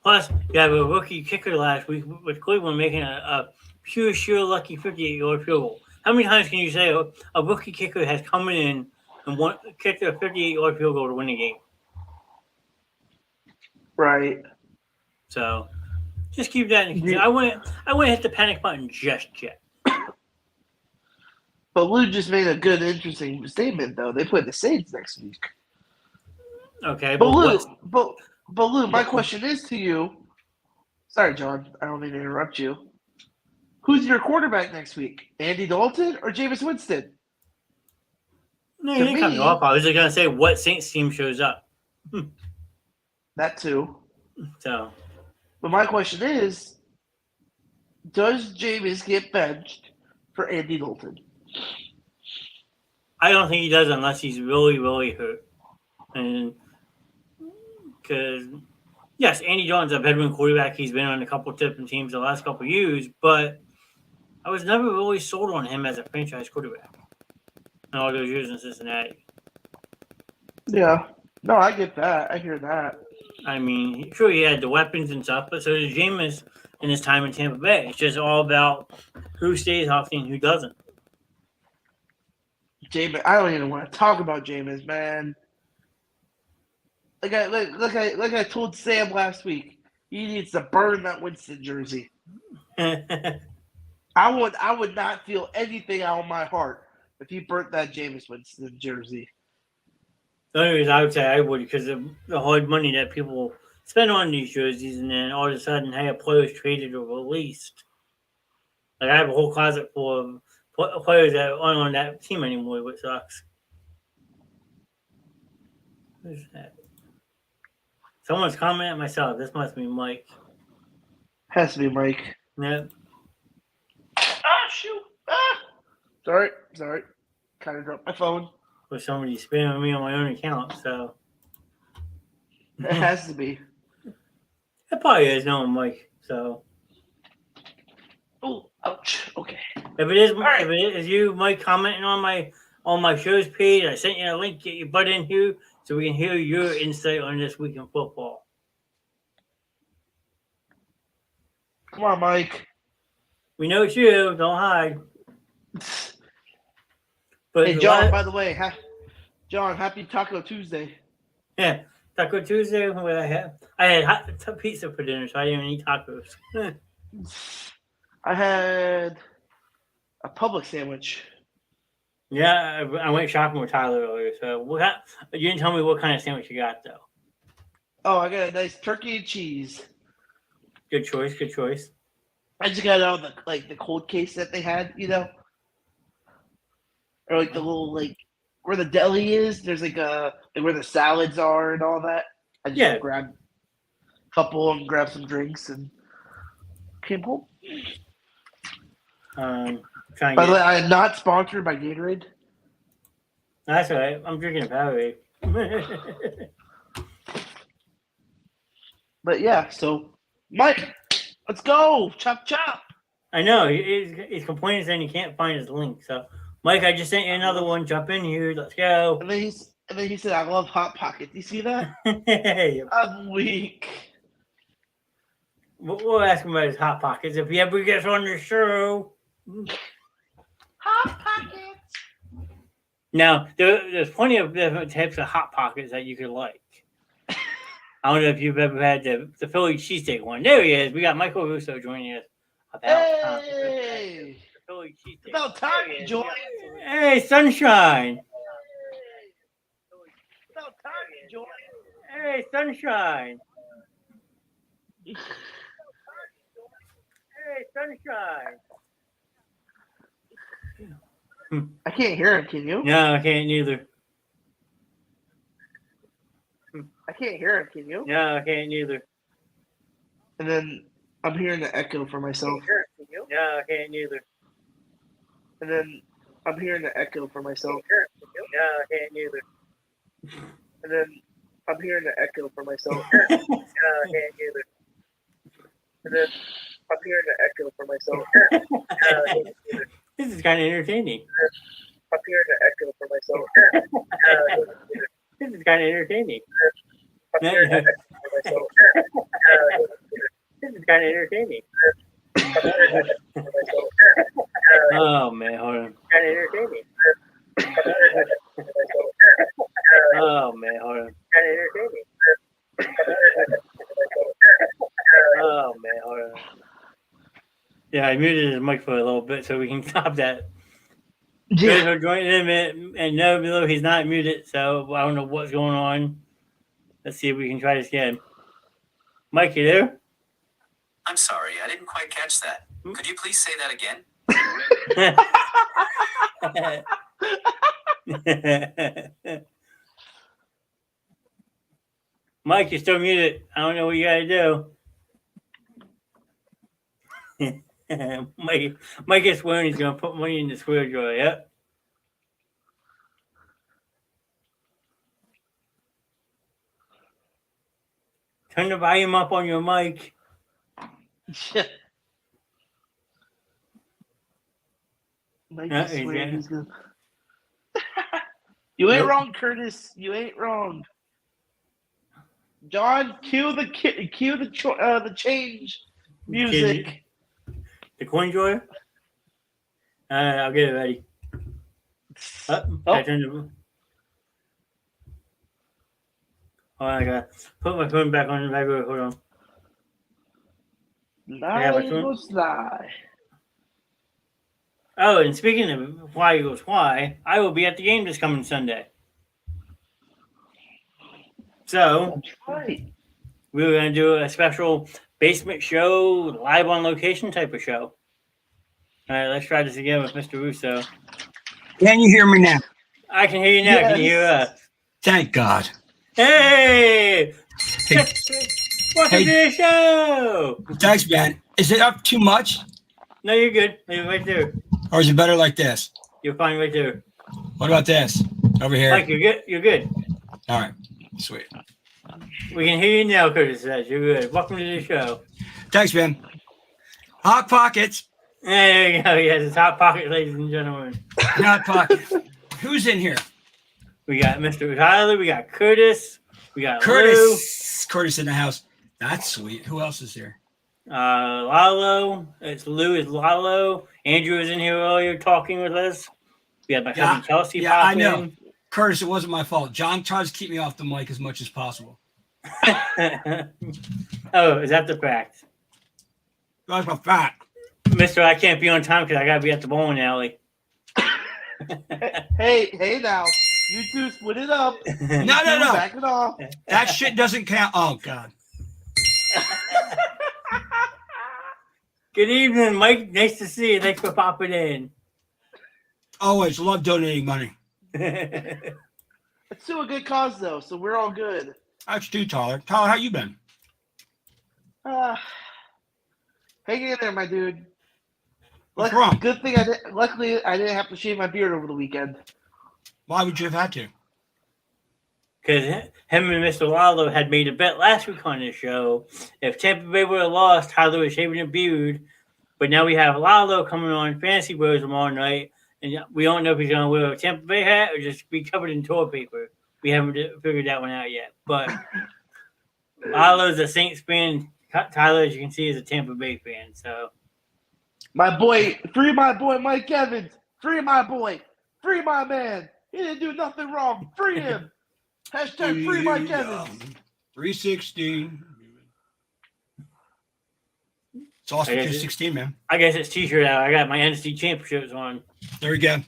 Plus, you have a rookie kicker last week with Cleveland making a pure, sheer lucky 58-yard field goal. How many times can you say a rookie kicker has come in and kicked a 58-yard field goal to win a game? Right. So just keep that in consideration. Yeah. I wouldn't hit the panic button just yet. But Lou just made a good, interesting statement, though. They play the Saints next week. Okay, But Lou, what's but Lou, my question is to you. Sorry, John. I don't mean to interrupt you. Who's your quarterback next week? Andy Dalton or Jameis Winston? no? To You didn't cut me me, off. I was just gonna say what Saints team shows up. that too. So But my question is, does Jameis get benched for Andy Dalton? I don't think he does unless he's really, really hurt. And because yes, Andy Dalton's a veteran quarterback. He's been on a couple different teams the last couple of years, but I was never really sold on him as a franchise quarterback in all those years in Cincinnati. Yeah. No, I get that. I hear that. I mean, sure, he had the weapons and stuff, but so did Jameis in his time in Tampa Bay. It's just all about who stays healthy and who doesn't. Jameis, I don't even want to talk about Jameis, man. Like I told Sam last week, he needs to burn that Winston jersey. The I would not feel anything out of my heart if he burnt that Jameis Winston jersey. only reason I would say I would because of the hard money that people spend on these jerseys, and then all of a sudden, hey, a player's traded or released. Like I have a whole closet full of players that aren't on that team anymore, which sucks. Who's that? Someone's commenting at myself. This must be Mike. Has to be Mike. Yep. Ah, shoot. Ah. Sorry. Kind of dropped my phone. Or somebody spamming me on my own account, so. It has to be. It probably is knowing Mike, so. Oh, ouch. Okay. If it is, right. if it is you, Mike, commenting on my show's page, I sent you a link. Get your butt in here so we can hear your insight on this week in football. Come on, Mike. We know it's you. Don't hide. But Hey, John. By the way, John, happy Taco Tuesday. Yeah, Taco Tuesday. What I had hot pizza for dinner, so I didn't even eat tacos. I had a Publix sandwich. Yeah, I went shopping with Tyler earlier. So you didn't tell me what kind of sandwich you got though. Oh, I got a nice turkey and cheese. Good choice. Good choice. I just got out of the cold case that they had, or like the little where the deli is. There's where the salads are and all that. I just grabbed a couple and grabbed some drinks and came home. By the way, I am not sponsored by Gatorade. That's all right. I'm drinking a Powerade. But yeah, so Mike, let's go. Chop chop. I know. He's complaining saying he can't find his link. So, Mike, I just sent you another one. Jump in here. Let's go. And then he said, "I love Hot Pocket." Do you see that? Hey, I'm weak. We'll ask him about his Hot Pockets if he ever gets on the show. Hot Pockets. Now, there's plenty of different types of Hot Pockets that you could like. I don't know if you've ever had the Philly cheesesteak one. There he is. We got Michael Russo joining us. Hey! The Philly cheesesteak. About time you joined. Hey, sunshine. About time you joined. Hey, sunshine. Hey, sunshine. I can't hear him. Can you? No, I can't neither. I can't hear him. Can you? No, I can't neither. And then I'm hearing the echo for myself. No, I can't neither. And then I'm hearing the echo for myself. No, I can't neither. And then I'm hearing the echo for myself. No, I can't neither. And then I'm hearing an echo for myself. This is kind of entertaining. I'm hearing an echo for myself. This is kind of entertaining. I'm hearing an echo for myself. This is kind of entertaining. Oh man, hold on. Kind of entertaining. Oh man, hold on. Kind of entertaining. Oh man, hold on. Yeah, I muted his mic for a little bit so we can stop that. Yeah. We're joining him and no, he's not muted, so I don't know what's going on. Let's see if we can try this again. Mike, you there? I'm sorry, I didn't quite catch that. Could you please say that again? Mike, you're still muted. I don't know what you gotta do. Mike is swearing he's gonna put money in the square drawer. Yep. Turn the volume up on your mic. Mike Yeah, is swearing yeah. he's gonna... You ain't wrong, Curtis. You ain't wrong. John, cue the change music. The coin drawer? I'll get it ready. I turned the... Oh, I got put my phone back on the vibrator. Hold on. Fly. Oh, and speaking of why goes why, I will be at the game this coming Sunday. So That's right. we were going to do a special basement show, live on location type of show. All right, let's try this again with Mr. Russo. Can you hear me now? I can hear you now. Yes. Can you hear us? Thank God. Hey! Hey. Welcome to the show! Thanks, man. Is it up too much? No, you're good. You're right there. Or is it better like this? You're fine right there. What about this? Over here. Mike, you're good. You're good. All right. Sweet. We can hear you now, Curtis says. You're good. Welcome to the show. Thanks, man. Hot Pockets. There you go. Yes, it's Hot Pocket, ladies and gentlemen. Hot Pockets. Who's in here? We got Mr. Tyler. We got Curtis. We got Curtis. Curtis in the house. That's sweet. Who else is here? Lou. Lalo. It's Lou. Is Lalo. Andrew was in here earlier talking with us. We had my cousin Chelsea. Yeah, pop I know. in. Curtis, it wasn't my fault. John tries to keep me off the mic as much as possible. Oh, is that the fact? That's my fact. Mister, I can't be on time because I got to be at the bowling alley. Hey now. You two split it up. No. Back it off. That shit doesn't count. Oh, God. Good evening, Mike. Nice to see you. Thanks for popping in. Always love donating money. It's to a good cause, though, so we're all good. That's too, Tyler. Tyler, how you been? Hang in there, my dude. What's wrong? Good thing luckily, I didn't have to shave my beard over the weekend. Why would you have had to? Because him and Mr. Lalo had made a bet last week on this show. If Tampa Bay would have lost, Tyler was shaving a beard. But now we have Lalo coming on Fantasy Bros tomorrow night. And we don't know if he's going to wear a Tampa Bay hat or just be covered in toilet paper. We haven't figured that one out yet. But Lalo's a Saints fan. Tyler, as you can see, is a Tampa Bay fan. So, My boy, free my boy Mike Evans. Free my boy. Free my man. He didn't do nothing wrong. Free him. Hashtag free Mike Evans. 316. It's awesome. 216, man. I guess it's t-shirt out. I got my NFC championships on. There we go.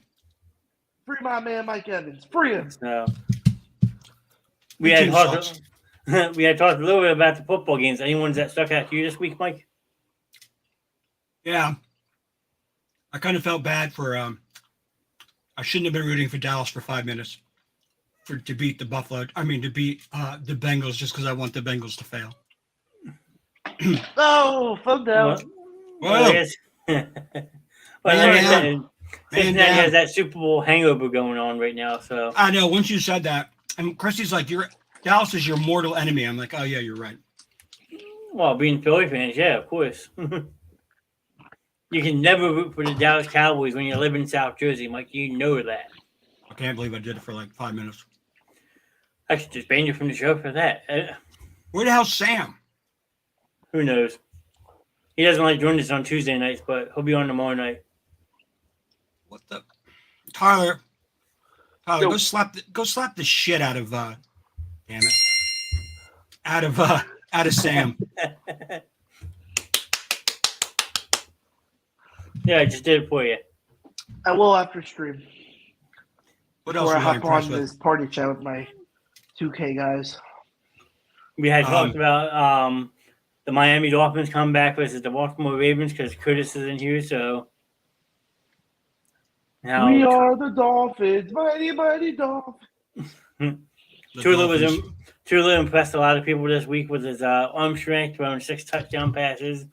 Free my man Mike Evans. Free him. So we had talked a little bit about the football games. Anyone's that stuck out to you this week, Mike? Yeah. I kind of felt bad for I shouldn't have been rooting for Dallas for 5 minutes to beat the the Bengals just because I want the Bengals to fail. Oh, fuck down. Whoa. Cincinnati has that Super Bowl hangover going on right now. So I know. Once you said that, and Christy's like, Dallas is your mortal enemy. I'm like, oh yeah, you're right. Well, being Philly fans, yeah, of course. You can never root for the Dallas Cowboys when you live in South Jersey, Mike. You know that. I can't believe I did it for like 5 minutes. I should just ban you from the show for that. Where the hell's Sam? Who knows? He doesn't like doing this on Tuesday nights, but he'll be on tomorrow night. What the? Tyler, Yo. go slap the shit out of damn it. Out of Sam. Yeah, I just did it for you. I will after stream. What else Before I were you hop impressed on with? this party chat with my 2K guys. We had talked about the Miami Dolphins come back versus the Baltimore Ravens because Curtis isn't here, so now We are the Dolphins, mighty, mighty Dolphins. The Tula impressed a lot of people this week with his arm strength, throwing 6 touchdown passes.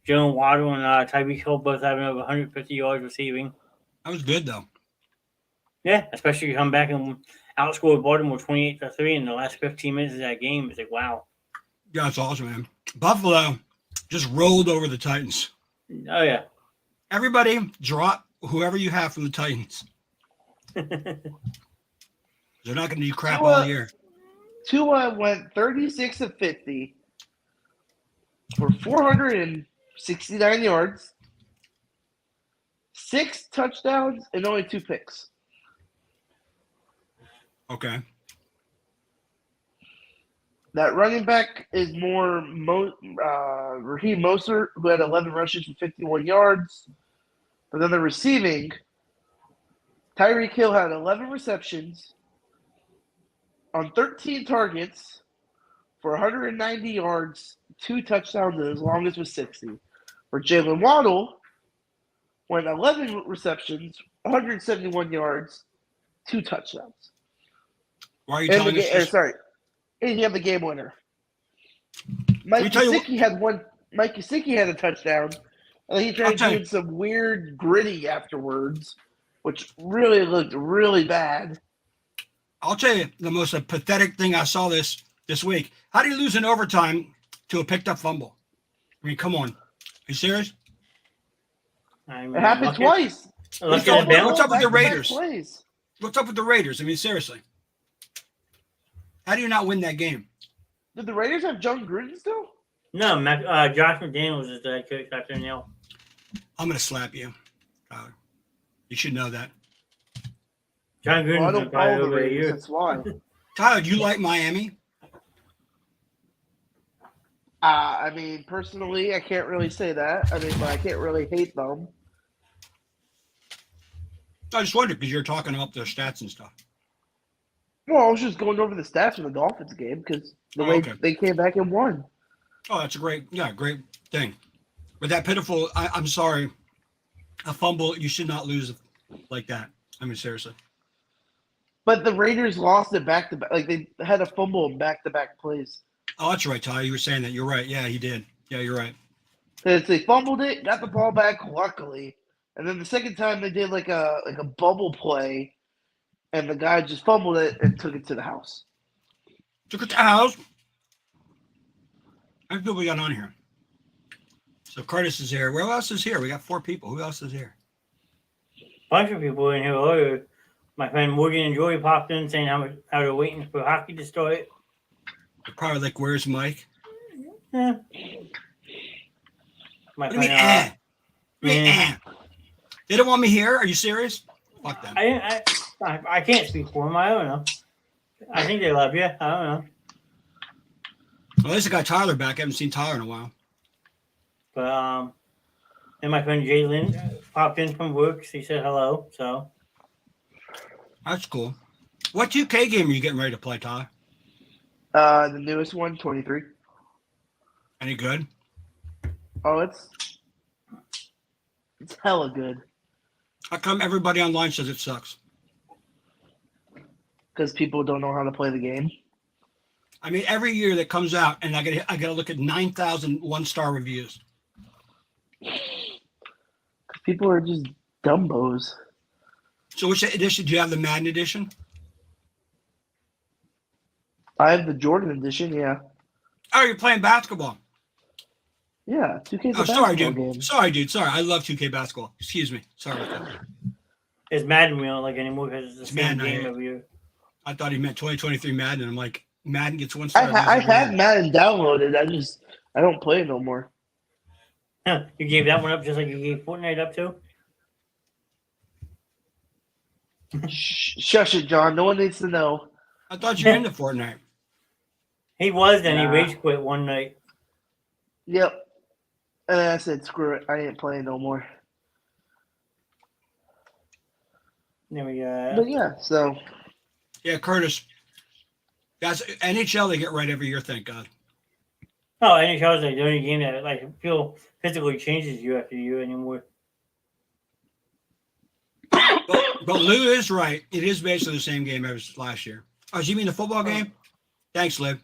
Joe Waddle and Tyreek Hill both having over 150 yards receiving. That was good though. Yeah, especially you come back and outscored Baltimore 28-3 in the last 15 minutes of that game. It's like, wow. Yeah, it's awesome, man. Buffalo just rolled over the Titans. Oh, yeah. Everybody drop whoever you have from the Titans. They're not going to do crap all year. Tua went 36 of 50 for 469 yards, 6 touchdowns, and only 2 picks. Okay. That running back is more Raheem Mostert, who had 11 rushes for 51 yards. But then the receiving, Tyreek Hill had 11 receptions on 13 targets for 190 yards, 2 touchdowns, and his longest was 60. For Jalen Waddle, went 11 receptions, 171 yards, 2 touchdowns. Why are you telling us this? And he had the game winner. Mike Gesicki had a touchdown, and he tried doing some weird gritty afterwards, which really looked really bad. I'll tell you the most pathetic thing I saw this week. How do you lose in overtime to a picked up fumble? I mean, come on. Are you serious? It happened twice. What's up with the Raiders? Plays. What's up with the Raiders? I mean, seriously. How do you not win that game? Did the Raiders have John Gruden still? No, Josh McDaniels is the head coach after now. I'm going to slap you. You should know that. John Gruden I don't follow the Raiders. That's why. Tyler, do you like Miami? I mean, personally, I can't really say that. I mean, but I can't really hate them. I just wondered because you're talking about their stats and stuff. Well, I was just going over the stats of the Dolphins game because they came back and won. Oh, that's a great thing. But that pitiful, I'm sorry, a fumble, you should not lose like that. I mean, seriously. But the Raiders lost it back-to-back. Like, they had a fumble in back-to-back plays. Oh, that's right, Tyler. You were saying that. You're right. Yeah, he did. Yeah, you're right. They fumbled it, got the ball back, luckily. And then the second time they did like a bubble play, and the guy just fumbled it and took it to the house. Took it to the house? How many people we got on here? So Curtis is here. Where else is here? We got 4 people. Who else is here? Bunch of people in here earlier. My friend Morgan and Joey popped in saying how they're waiting for hockey to start. They're probably like, where's Mike? Yeah. What do you mean, They don't want me here? Are you serious? Fuck them. I can't speak for them. I don't know. I think they love you. I don't know. Well, there's a guy Tyler back. I haven't seen Tyler in a while. But and my friend Jalen popped in from work. He said hello. So that's cool. What 2K game are you getting ready to play, Tyler? The newest one, 23. Any good? Oh, it's hella good. How come everybody online says it sucks? Because people don't know how to play the game. I mean, every year that comes out, and I got to look at 9,000 one-star reviews. People are just dumbos. So which edition? Do you have the Madden edition? I have the Jordan edition, yeah. Oh, you're playing basketball. Yeah, 2K's a Oh, sorry, basketball dude. game. Sorry, dude. Sorry. I love 2K basketball. Excuse me. Sorry about that. It's Madden we don't like anymore because it's the It's same Madden I game hate. every year. I thought he meant 2023 Madden. I'm like, Madden gets 1 star. I had Madden downloaded. I don't play it no more. Huh, you gave that one up just like you gave Fortnite up to? Shush it, John. No one needs to know. I thought you were into Fortnite. He was, then he Nah. rage quit one night. Yep. And I said, screw it. I ain't playing no more. There we go. But yeah, so Yeah, Curtis. That's NHL. They get right every year. Thank God. Oh, NHL is like the only game that like feel physically changes you after you anymore. But Lou is right. It is basically the same game as last year. Oh, you mean the football game? Thanks, Liv.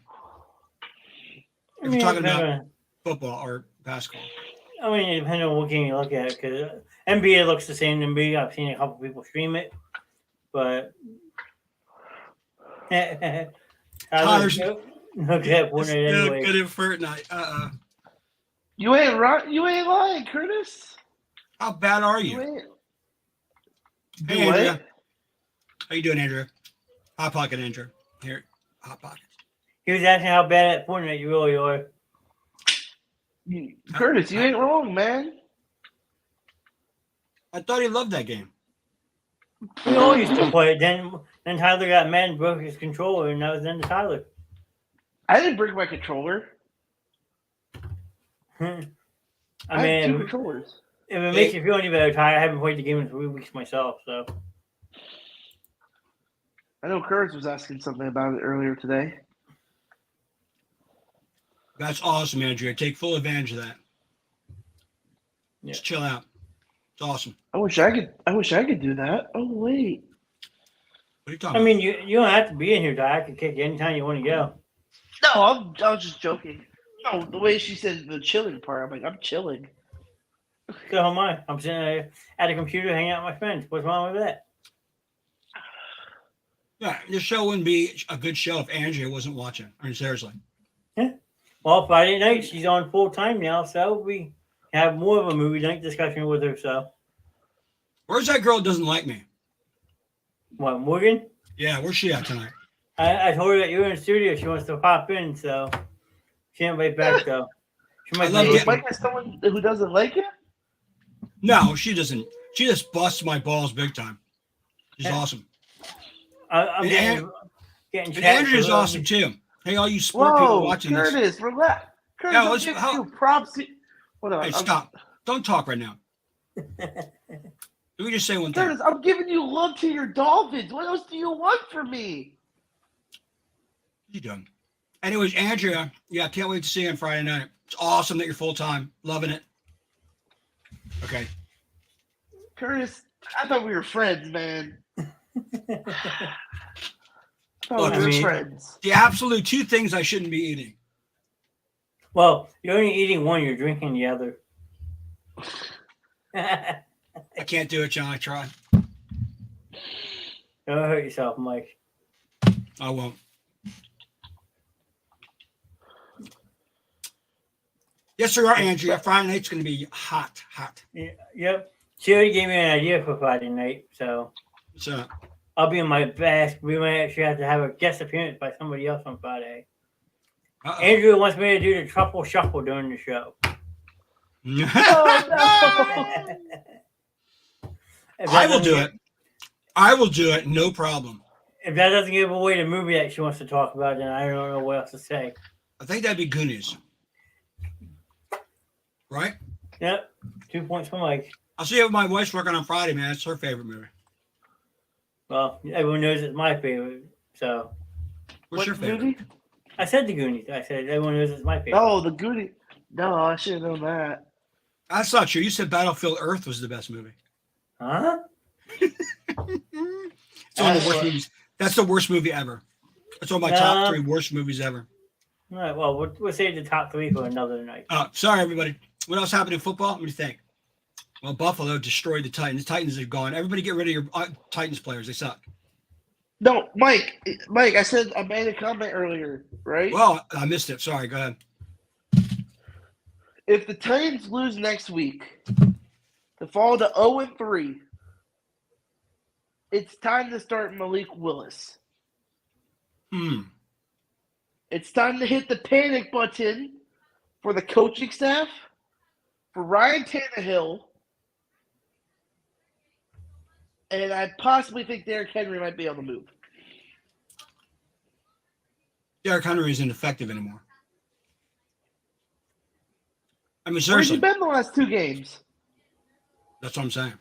If you're talking about football or basketball. I mean, it depends on what game you look at. Because NBA looks the same to me. I've seen a couple people stream it, but Tyler's look at Fortnite anyway. good at Fortnite. you ain't right. You ain't lying, Curtis. How bad are You you? ain't. Hey, Do what? Andrea. How you doing, Andrea? Hot Pocket, Andrea. Here, Hot Pocket. He was asking how bad at Fortnite you really are. Curtis, you ain't wrong, man. I thought he loved that game. We all used to play it. Then Tyler got mad and broke his controller, and that was the end of Tyler. I didn't break my controller. I I had two mean, controllers. if it makes you feel any better, Tyler, I haven't played the game in 3 weeks myself, so. I know Curtis was asking something about it earlier today. That's awesome, Andrea. Take full advantage of that. Yeah. Just chill out. It's awesome. I wish I could do that. Oh wait. What are you talking I about? mean, you don't have to be in here, Tyler. I can kick you anytime you want to go. No, I was just joking. No, the way she said the chilling part, I'm like, I'm chilling. So am I. I'm sitting there at a computer hanging out with my friends. What's wrong with that? Yeah, this show wouldn't be a good show if Andrea wasn't watching. I mean, seriously. Well, Friday night, she's on full time now, so we have more of a movie night discussion with her, so. Where's that girl that doesn't like me? What, Morgan? Yeah, where's she at tonight? I told her that you're in the studio. She wants to pop in, so she ain't right back though. She might I love be. getting- Mike has someone who doesn't like it? No, she doesn't. She just busts my balls big time. She's awesome. I'm And getting And chat Andrea's for her. awesome too. Hey, all you sport people Whoa, watching this. Curtis, relax. Curtis, Yeah, I'm let's- giving how- you props. Hold on. Hey, stop. Don't talk right now. Let me just say one thing. Curtis, I'm giving you love to your Dolphins. What else do you want from me? You done. Anyways, Andrea, yeah, can't wait to see you on Friday night. It's awesome that you're full time. Loving it. Okay. Curtis, I thought we were friends, man. I thought Look, we were I mean- friends. The absolute two things I shouldn't be eating. Well, you're only eating one. You're drinking the other. Don't I can't do it, John. I try. hurt yourself, Mike. I won't. Yes, sir, Andrea. Friday night's going to be hot, hot. Yeah, yep. She already gave me an idea for Friday night, so So, I'll be in my best. We might actually have to have a guest appearance by somebody else on Friday. uh-oh. Andrew wants me to do the truffle shuffle during the show. Oh, If that I will doesn't do give- it. I will do it. No problem. If that doesn't give away the movie that she wants to talk about, then I don't know what else to say. I think that'd be Goonies. Right? Yep. 2 points for Mike. I'll see you with my wife's working on Friday, man. It's her favorite movie. Well, everyone knows it's my favorite. So What's your what favorite? movie? I said the Goonies. I said everyone knows it's my favorite. Oh, the Goonies. No, I should have known that. That's not true. You said Battlefield Earth was the best movie. Huh? It's one of the worst movies. That's the worst movie ever. It's one of my top 3 worst movies ever. All right. Well, we'll save the top 3 for another night. Sorry, everybody. What else happened in football? What do you think? Well, Buffalo destroyed the Titans. The Titans are gone. Everybody get rid of your Titans players. They suck. No, Mike, I said I made a comment earlier, right? Well, I missed it. Sorry. Go ahead. if the Titans lose next week to fall to 0-3, it's time to start Malik Willis. It's time to hit the panic button for the coaching staff, for Ryan Tannehill, and I possibly think Derrick Henry might be able to move. Derrick Henry isn't effective anymore. I mean, Where's seriously. he been the last 2 games? That's what I'm saying.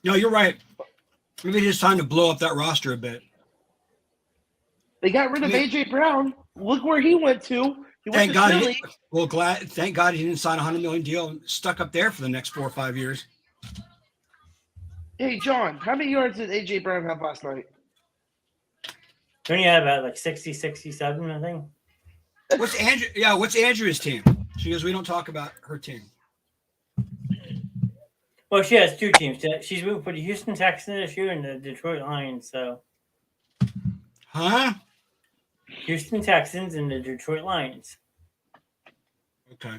No, you're right. Maybe it's time to blow up that roster a bit. They got rid of A.J. Brown. Look where he went to. He went Thank to God. Philly. Thank God he didn't sign a $100 million deal and stuck up there for the next 4 or 5 years. Hey, John, how many yards did A.J. Brown have last night? Don't you have about like 60, 67, I think? What's Andrew? Yeah, what's Andrea's team? She goes, we don't talk about her team. Well, she has 2 teams. She's rooting for the Houston Texans this year and the Detroit Lions. So, Huh? Houston Texans and the Detroit Lions. Okay.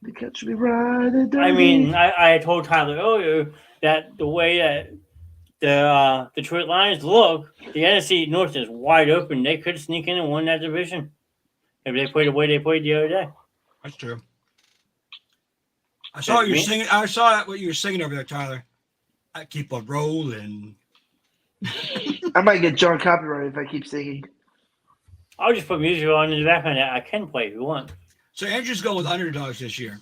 They catch me right. I mean, I told Tyler earlier that the way that the Detroit Lions look, the NFC North is wide open. They could sneak in and win that division if they played the way they played the other day. That's true. I saw what you're singing. I saw what you were singing over there, Tyler. I keep on rolling. I might get John copyright if I keep singing. I'll just put music on in the background that I can play if you want. So Andrew's going with underdogs this year.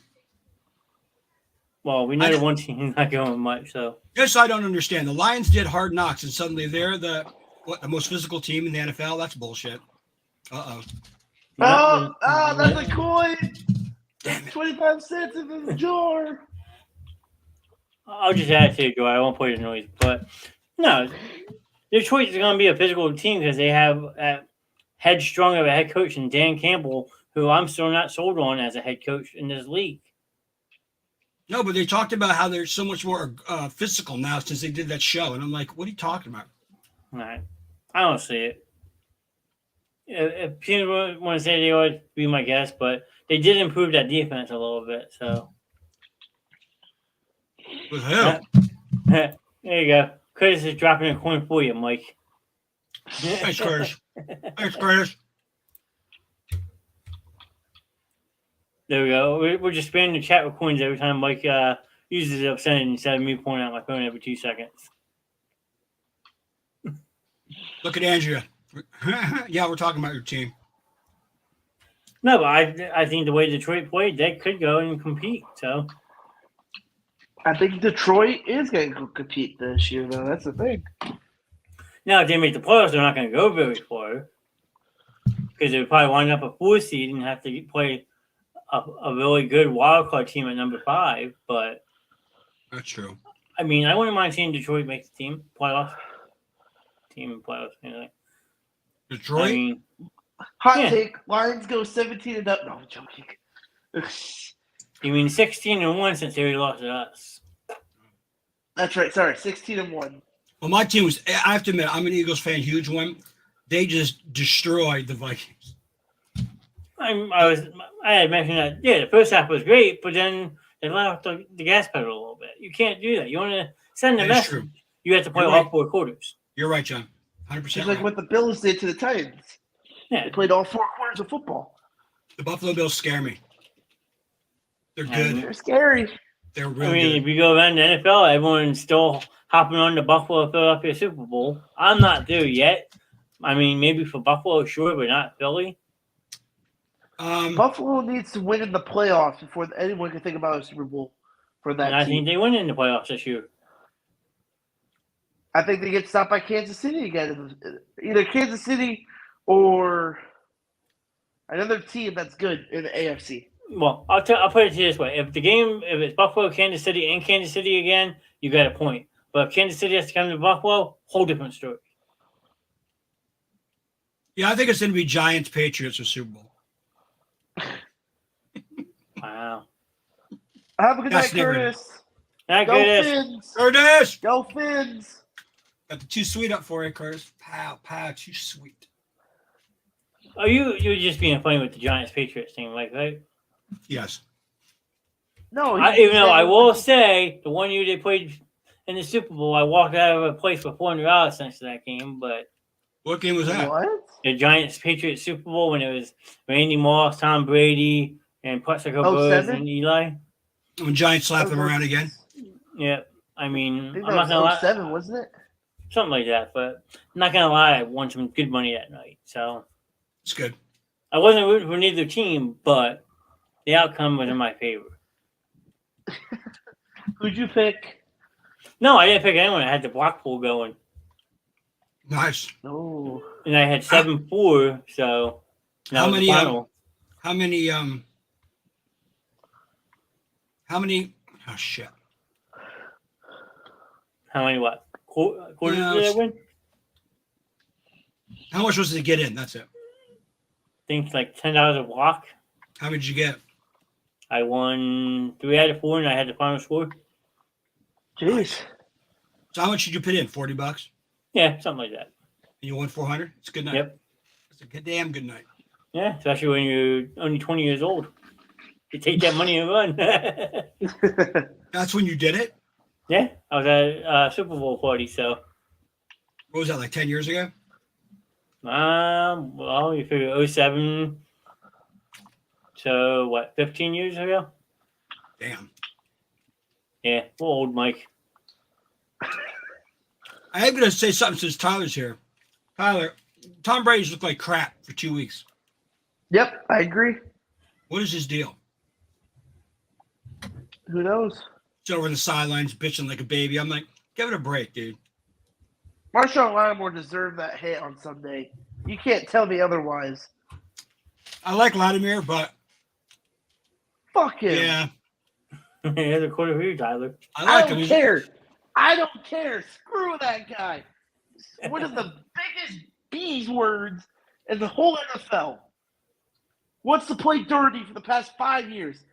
Well, we know the one team not going much, so. This I don't understand. The Lions did Hard Knocks, and suddenly they're the most physical team in the NFL. That's bullshit. Oh, that's a coin. Damn it. 25 cents in the jar. I'll just add to it, Joe. I won't play the noise, but no, Detroit is going to be a physical team because they have headstrong of a head coach in Dan Campbell, who I'm still not sold on as a head coach in this league. No, but they talked about how they're so much more physical now since they did that show, and I'm like, what are you talking about? All right. I don't see it. If people want to say they would be my guess, but they did improve that defense a little bit. So With hell. there you go. Curtis is dropping a coin for you, Mike. Thanks, Curtis. Thanks, Curtis. There we go. We're just spamming the chat with coins every time Mike uses it up sending instead of me pulling out my phone every 2 seconds. Look at Andrea. Yeah, we're talking about your team. No, but I think the way Detroit played, they could go and compete. So I think Detroit is going to compete this year, though. That's the thing. now, if they make the playoffs, they're not going to go very far because they would probably wind up a 4 seed and have to play a really good wild card team at number 5. But That's true. I mean, I wouldn't mind seeing Detroit make the playoffs. Anyway. Detroit? I mean, Hot Yeah. take: Lions go 17-0. No, I'm joking. you mean 16-1 since they already lost to us? That's right. Sorry, 16-1. Well, my team was, I have to admit, I'm an Eagles fan, huge one. They just destroyed the Vikings. I had mentioned that, yeah, the first half was great, but then they let off the gas pedal a little bit. You can't do that. You want to send a That is message. true. You have to play You're all right. 4 quarters. You're right, John. 100% Just right. like what the Bills did to the Titans. Yeah. They played all 4 quarters of football. The Buffalo Bills scare me. They're I good. mean, They're scary. They're I real mean, good. if you go around the NFL, everyone's still hopping on the Buffalo Philadelphia Super Bowl. I'm not there yet. I mean, maybe for Buffalo, sure, but not Philly. Buffalo needs to win in the playoffs before anyone can think about a Super Bowl for that And I team. think they win in the playoffs this year. I think they get stopped by Kansas City again. Either Kansas City or another team that's good in the AFC. Well, I'll put it to you this way: if it's Buffalo, Kansas City, and Kansas City again, you got a point. But if Kansas City has to come to Buffalo, whole different story. Yeah, I think it's going to be Giants, Patriots, or Super Bowl. Wow. Have a good That's night, Curtis. Not Go good. Fins. Curtis! Go Fins. Got the too sweet up for you, Curtis. Pow, pow, too sweet. Oh, you were just being funny with the Giants Patriots thing, like right? Yes. No, Even though I will say the one year they played in the Super Bowl, I walked out of a place for $400 thanks to that game. But What game was that? What? the Giants Patriots Super Bowl when it was Randy Moss, Tom Brady, and Plaxico Burress 07? and Eli. When Giants slapped them around again? Yeah, I I mean, think I'm that not gonna was lie, 07, wasn't it? something like that. But I'm not gonna lie, I won some good money that night. So It's good. I wasn't rooting for neither team, but the outcome was in my favor. Who'd you pick? No, I didn't pick anyone. I had the block pool going, Nice. Oh, and I had 7-4. So that How was many, the final. How many? Oh shit! How many what? Quarters No, did I win? How much was it to get in? That's it. I think like $10 a block. How many did you get? I won 3 out of 4, and I had the final score. jeez. So how much did you put in? $40. Yeah, something like that. And you won 400. It's a good night. Yep. It's a good damn good night. Yeah, especially when you're only 20 years old. You take that money and run. That's when you did it. Yeah, I was at a Super Bowl party, so What was that, like 10 years ago? well, you figure 07. So what, 15 years ago? Damn. Yeah, we're old, Mike. I am going to say something since Tyler's here. Tyler, Tom Brady's looked like crap for 2 weeks. Yep, I agree. What is his deal? Who knows? He's over the sidelines bitching like a baby. I'm like, give it a break, dude. Marshawn Lattimore deserved that hit on Sunday. You can't tell me otherwise. I like Vladimir, but Fuck him. yeah, Here's a quarter for you, Tyler. I I like don't him. care. I don't care. Screw that guy. One of the biggest B's words in the whole NFL. Wants to play dirty for the past 5 years.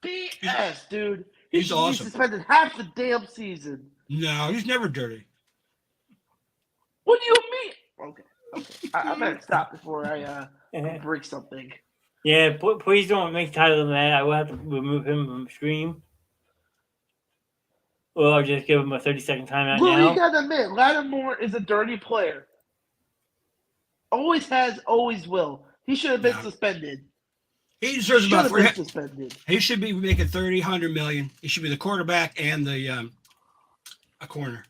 BS, dude. He He's should awesome. be suspended half the damn season. No, he's never dirty. What do you mean? Okay. I better stop before I break something. Yeah, please don't make Tyler mad. I will have to remove him from the stream. Or I'll just give him a 30-second timeout Lou, now. you gotta admit, Lattimore is a dirty player. Always has, always will. He should have been Yeah. suspended. He deserves Should about have been suspended. He should be making 30, 100 million. He should be the quarterback and the a corner.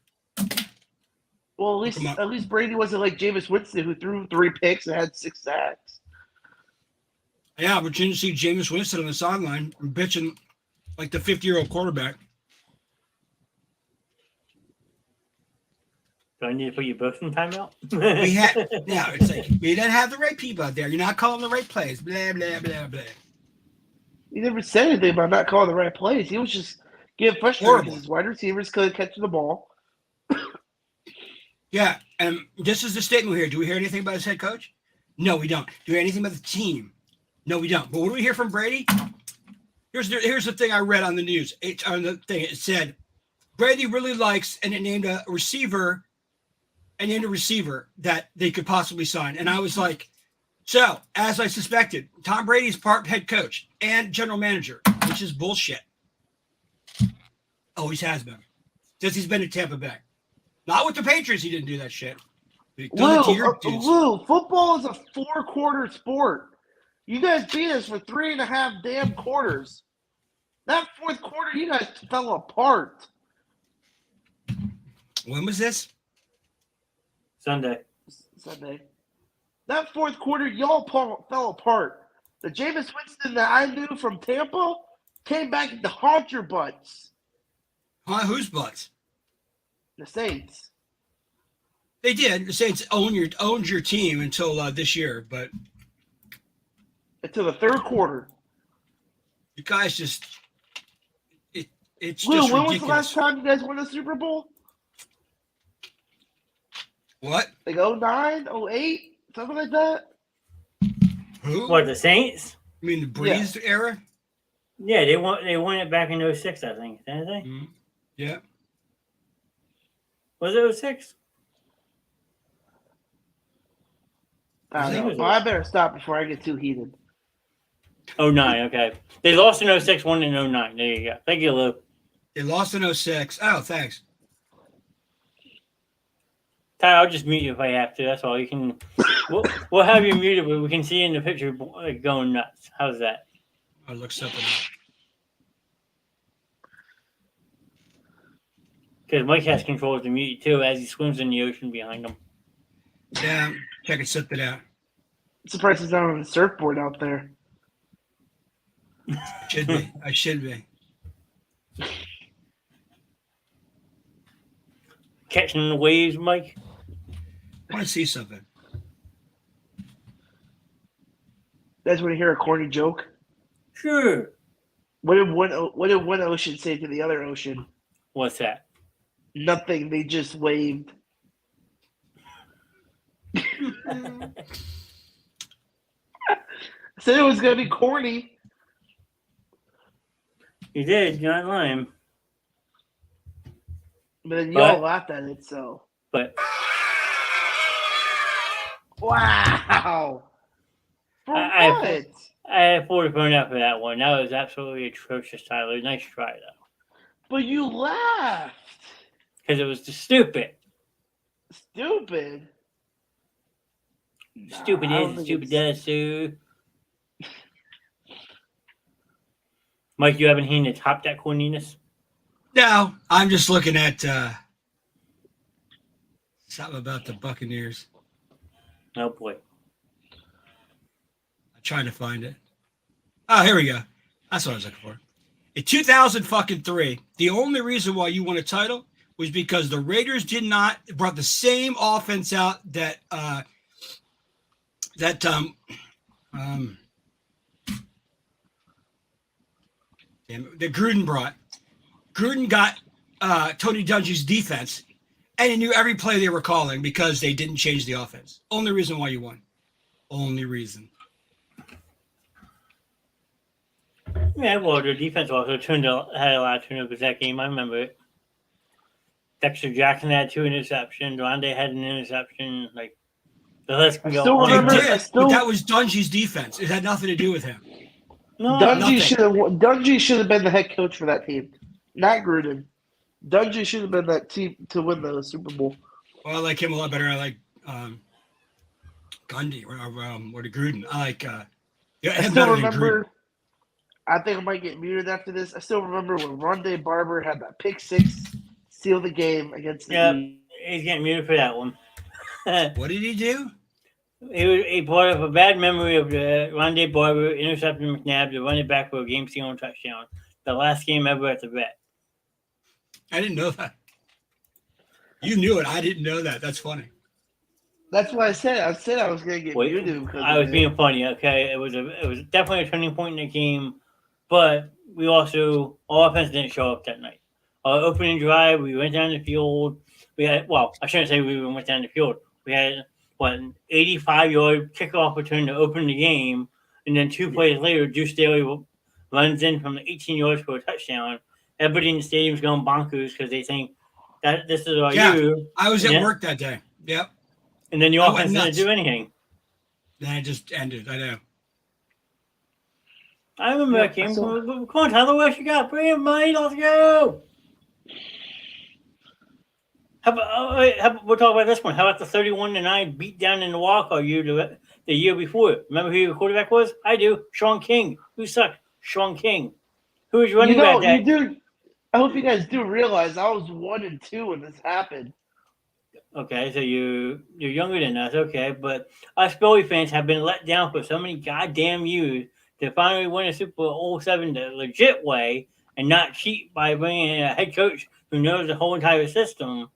Well, at least Brady wasn't like Jameis Winston, who threw 3 picks and had 6 sacks. Yeah, but you didn't see Jameis Winston on the sideline bitching like the 50-year-old quarterback. Do I need to put you both in timeout? We had now it's like we didn't have the right people out there. You're not calling the right plays. Blah blah blah blah. He never said anything about not calling the right plays. He was just getting frustrated Horrible. because his wide receivers couldn't catch the ball. Yeah, and this is the statement we hear. Do we hear anything about his head coach? No, we don't. Do we hear anything about the team? No, we don't. But what do we hear from Brady? Here's the thing I read on the news. On the thing, it said Brady really likes, and it named a receiver. And named a receiver that they could possibly sign. And I was like, so, as I suspected, Tom Brady's part head coach and general manager, which is bullshit. Always has been. Since he's been in Tampa Bay. Not with the Patriots, he didn't do that shit. But he does it to your dudes. Lou, football is a 4-quarter sport. You guys beat us for 3.5 damn quarters. That 4th quarter, you guys fell apart. When was this? Sunday. That 4th quarter, y'all fell apart. The Jameis Winston that I knew from Tampa came back to haunt your butts. Huh? Whose butts? The Saints. They did. The Saints owned your team until this year, but Until the 3rd quarter. you guys just it's Lou, just when ridiculous. was the last time you guys won a Super Bowl? What? Like 09, 08, something like that? Who? What, the Saints? You mean the Breeze era? Yeah, they won it back in 06, I think. Didn't they? Mm-hmm. Yeah. Was it 06? I think don't it was know. Well, I better stop before I get too heated. 09, okay. They lost in 06, won in 09. There you go. Thank you, Lou. They lost in 06. Oh, thanks. Ty, I'll just mute you if I have to. That's all. You can. We'll have you muted, but we can see in the picture going nuts. How's that? I'll look something up. Because Mike has control of the mute too as he swims in the ocean behind him. Yeah, check it, something out. I'm surprised he's not on the surfboard out there. Should be. I should be. Catching the waves, Mike. I want to see something. You guys want to hear a corny joke? Sure. What did one ocean say to the other ocean? What's that? Nothing. They just waved. I said it was gonna be corny. You did. You're not lying. But then you But- all laughed at it, so. But Wow! For I- what? I have 40 phone out for that one. That was absolutely atrocious, Tyler. Nice try, though. But you laughed. Because it was just stupid. Stupid. Stupid I don't is, think stupid it's- does, too. Mike, you haven't seen the top that corniness? No, I'm just looking at something about the Buccaneers. Oh, boy. I'm trying to find it. Oh, here we go. That's what I was looking for. In 2003, the only reason why you won a title was because the Raiders brought the same offense out that Gruden brought. Gruden got Tony Dungy's defense, and he knew every play they were calling because they didn't change the offense. Only reason why you won. Only reason. Yeah, well, the defense also had a lot of turnovers that game. I remember it. Dexter Jackson had 2 interceptions. Rondé had an interception. Like, the list can I go still on. They remember- did, I still- but that was Dungy's defense. It had nothing to do with him. No, nothing. Dungy should have been the head coach for that team, not Gruden. Dungy should have been that team to win the Super Bowl. Well, I like him a lot better. I like Gundy or the Gruden. I like. I him still better than Gruden. remember. I think I might get muted after this. I still remember when Rondé Barber had that pick six, seal the game against the Yep. Eagles. He's getting muted for that one. What did he do? He brought up a bad memory of the Rondé Barber intercepting McNabb to run it back for a game-sealing touchdown. The last game ever at the vet. I didn't know that. You knew it. I didn't know that. That's funny. That's why I said I was going to get Wait, muted because I was being funny, okay? It was definitely a turning point in the game, but we also our offense didn't show up that night. Our opening drive, we went down the field. We had I shouldn't say we went down the field. We had an 85-yard kickoff return to open the game, and then 2 plays later, Deuce Staley runs in from the 18 yards for a touchdown. Everybody in the stadium's going bonkers because they think that this is our year. I was at Yeah. work that day. Yep. And then the I went offense didn't nuts. do anything. Then it just ended. I know. I remember Yeah, that game. I saw- Come on, Tyler, what else you got? Bring it, money. Let's go. How about we'll talk about this one. How about the 31-9 beat down in the walk-off year the year before? Remember who your quarterback was? I do. Sean King. Who sucked? Sean King. Who was running back that? I hope you guys do realize I was 1-2 when this happened. Okay, so you're younger than us, okay, but us Philly fans have been let down for so many goddamn years to finally win a Super Bowl 07 the legit way and not cheat by bringing in a head coach who knows the whole entire system.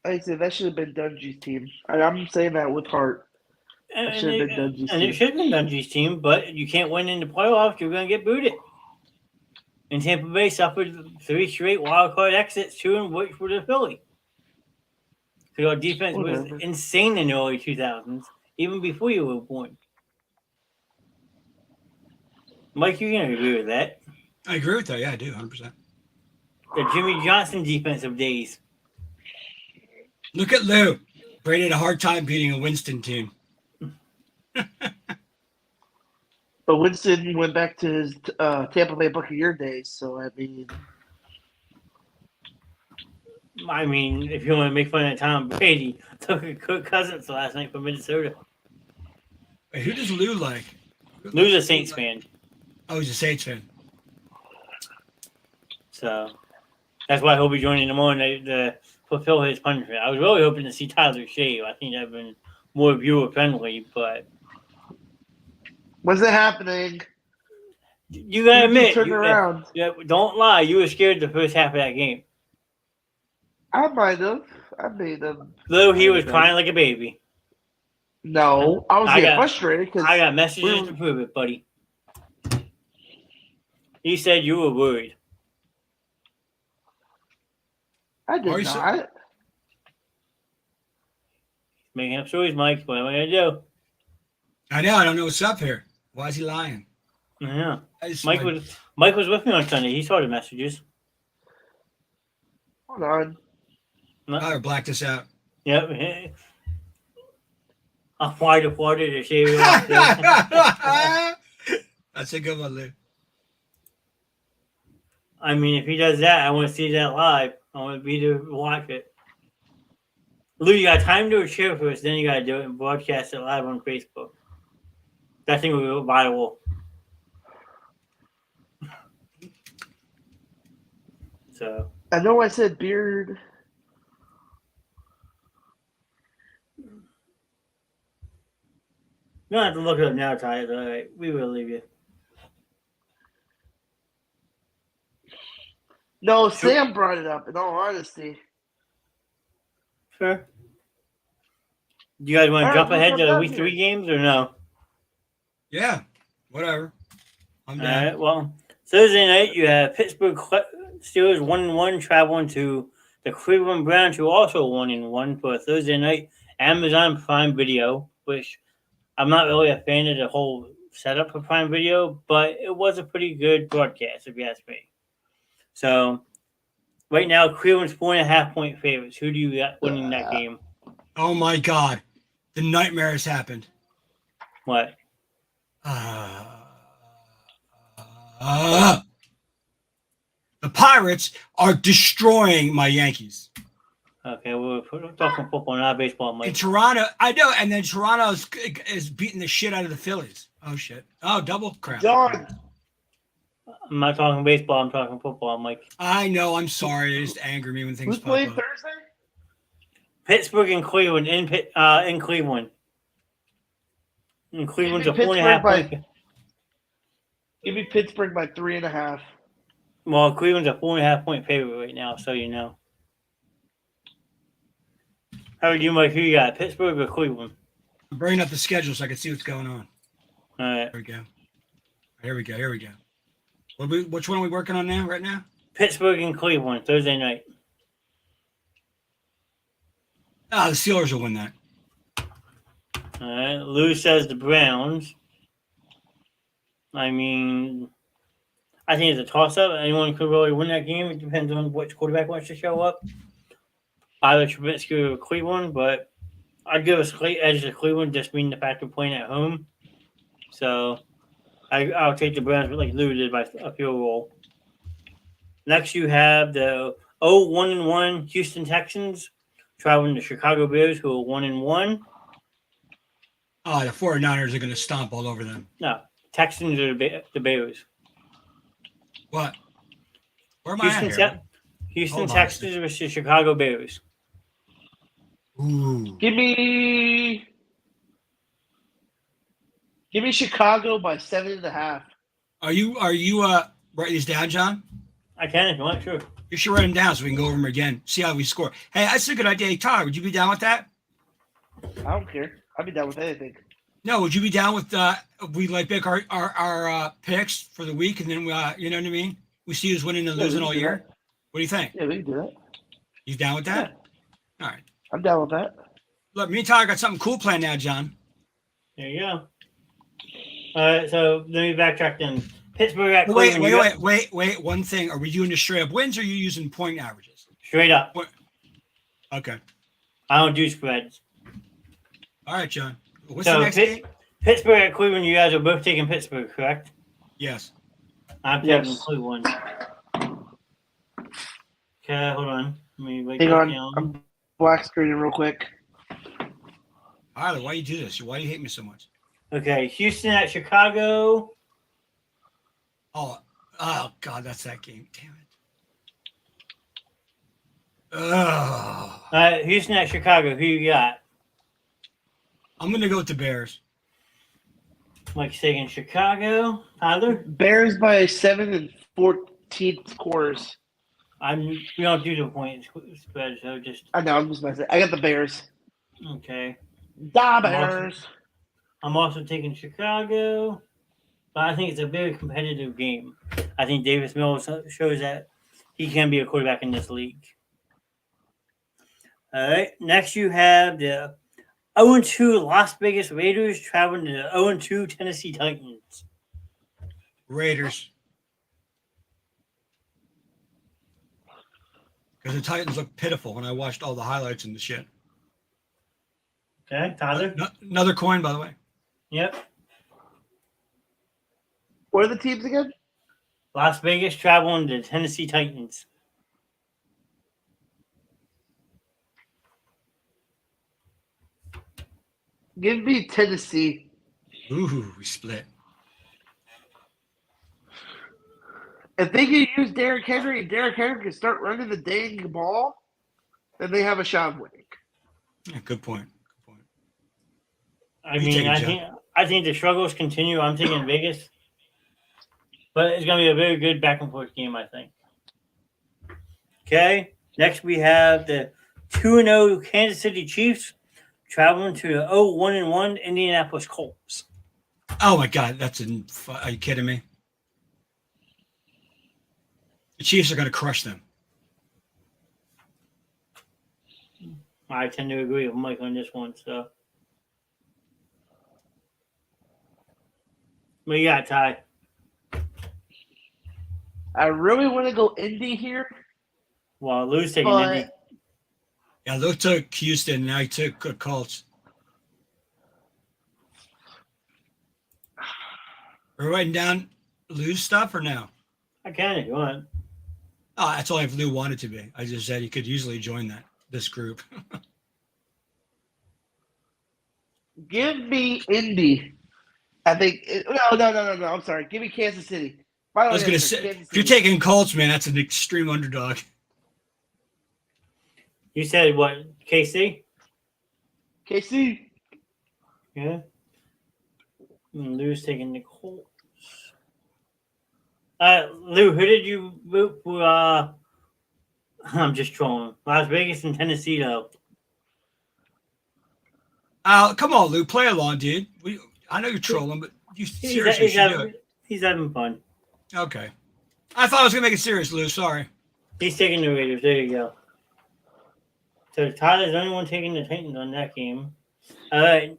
Like I said, that should have been Dungy's team. I'm saying that with heart. That should have been Dungy's And team. it should have been Dungy's team, but you can't win in the playoffs, you're going to get booted. And Tampa Bay suffered 3 straight wild card exits, 2 in which were the Philly. Because our defense was Whatever. insane in the early 2000s, even before you were born. Mike, you're going to agree with that. I agree with that. Yeah, I do. 100%. The Jimmy Johnson defensive days. Look at Lou. Brady had a hard time beating a Winston team. But Winston went back to his Tampa Bay Buccaneer days, so I mean, if you want to make fun of Tom Brady, took a Kirk Cousins last night from Minnesota. Wait, who does Lou like? Lou's a Saints fan, Oh, he's a Saints fan. so that's why he'll be joining them on to fulfill his punishment. I was really hoping to see Tyler shave. I think that'd been more viewer friendly, but when's it happening? you gotta admit, Turn around. Don't lie. You were scared the first half of that game. I might have. I made him. Lou, he was crying like a baby. No, I was getting frustrated because I got messages to prove it, buddy. You said you were worried. I did not. Making up stories, Mike. What am I gonna do? I know. I don't know what's up here. Why is he lying? Yeah. Mike was with me on Sunday. He saw the messages. Hold on. I'll black this out. Yep. I'm wide of water to shave it off. That's a good one, Lou. I mean, if he does that, I want to see that live. I want to be there to watch it. Lou, you got time to do a cheer first, then you got to do it and broadcast it live on Facebook. That thing will be viral. So. I know I said beard. You don't have to look it up now, Ty. All right. We will leave you. No, Sam brought it up, in all honesty. Sure. Do you guys want to jump ahead to the week 3 here. games or no? Yeah, whatever. I'm All down. right. Well, Thursday night you have Pittsburgh Steelers 1-1 traveling to the Cleveland Browns, who also 1-1 for a Thursday night Amazon Prime Video, which I'm not really a fan of the whole setup for Prime Video, but it was a pretty good broadcast, if you ask me. So, right now, Cleveland's 4.5-point favorites. Who do you got winning that game? Oh my God, the nightmare has happened. What? The Pirates are destroying my Yankees. Okay, we're talking football, not baseball, Mike. In Toronto, I know, and then Toronto is beating the shit out of the Phillies. Oh shit! Oh, double crap. Done. I'm not talking baseball. I'm talking football, Mike. I know. I'm sorry. It just anger me when things Who's pop playing up. Thursday? Pittsburgh and Cleveland in Cleveland. And Cleveland's a Give me 4.5 Pittsburgh point. Give me Pittsburgh by 3.5. Well, Cleveland's a 4.5 point favorite right now, so you know. How are you, Mike? Who you got? Pittsburgh or Cleveland? I'm bringing up the schedule so I can see what's going on. All right. Here we go. Which one are we working on now? Right now? Pittsburgh and Cleveland, Thursday night. Ah, the Steelers will win that. All right. Lou says the Browns. I mean, I think it's a toss-up. Anyone could really win that game. It depends on which quarterback wants to show up. Either Trubisky or Cleveland, but I'd give a slight edge to Cleveland, just being the fact of playing at home. So I'll take the Browns, like Lou did, by a field goal. Next, you have the 1-1 Houston Texans traveling to Chicago Bears, who are 1-1. Oh, the 49ers are going to stomp all over them. No, Texans are the Bears. What? Where am I at here? Houston Texans versus Chicago Bears. Ooh. Give me Chicago by 7.5. Are you writing these down, John? I can if you want, sure. You should write them down so we can go over them again. See how we score. Hey, that's a good idea. Hey, Tyler, would you be down with that? I don't care. I'd be down with anything. No, would you be down with we like pick our picks for the week and then you know what I mean? We see who's winning and losing all year. What do you think? Yeah, we can do that. You down with that? Yeah. All right. I'm down with that. Look, me and Tyler got something cool planned now, John. There you go. All right, so let me backtrack then. Pittsburgh at Cleveland. Wait. One thing. Are we doing the straight up wins or are you using point averages? Straight up. Okay. I don't do spreads. All right, John. What's So, the next game? Pittsburgh at Cleveland. You guys are both taking Pittsburgh, correct? Yes. I'm taking Yes. Cleveland. Okay, hold on. Let me write Hang that on. down. I'm black screening real quick. Tyler, why you do this? Why do you hate me so much? Okay, Houston at Chicago. Oh, God, that's that game. Damn it. Houston at Chicago. Who you got? I'm gonna go with the Bears. Mike's taking Chicago. Tyler? Bears by 7 and 14 quarters. We don't do the point spread, so just I know, I'm just messing. I got the Bears. okay. Da Bears. I'm also taking Chicago, but I think it's a very competitive game. I think Davis Mills shows that he can be a quarterback in this league. All right. Next, you have the 0-2 Las Vegas Raiders traveling to the 0-2 Tennessee Titans. Raiders. Because the Titans look pitiful when I watched all the highlights and the shit. Okay, Tyler? Another coin, by the way. Yep. What are the teams again? Las Vegas traveling to Tennessee Titans. Give me Tennessee. Ooh, we split. If they can use Derrick Henry and Derrick Henry can start running the dang ball, then they have a shot of winning. Yeah, good point. Good point. I You mean, take it, I John. think the struggles continue. I'm taking Vegas, but it's going to be a very good back and forth game, I think. Okay, next we have the 2-0 Kansas City Chiefs traveling to the 0-1-1 Indianapolis Colts. Oh my God, are you kidding me? The Chiefs are going to crush them. I tend to agree with Mike on this one. So, what you got, Ty? I really want to go Indy here, Well, Lou's taking but Indy. Yeah, Luke took Houston, and I took Colts. Are we writing down Lou's stuff or no? I can if you want. Oh, that's all if Lou wanted to be. I just said he could easily join this group. give me Indy. I think no. I'm sorry. Give me Kansas City. I was going to say, if you're taking Colts, man, that's an extreme underdog. You said what? KC? KC. Yeah. Lou's taking the Colts. Lou, who did you vote for? I'm just trolling. Las Vegas and Tennessee, though. Come on, Lou, play along, dude. I know you're trolling, but you seriously should do it. He's having fun. Okay. I thought I was going to make it serious, Lou. Sorry. He's taking the Raiders. There you go. So Tyler's the only one taking the Titans on that game. All right.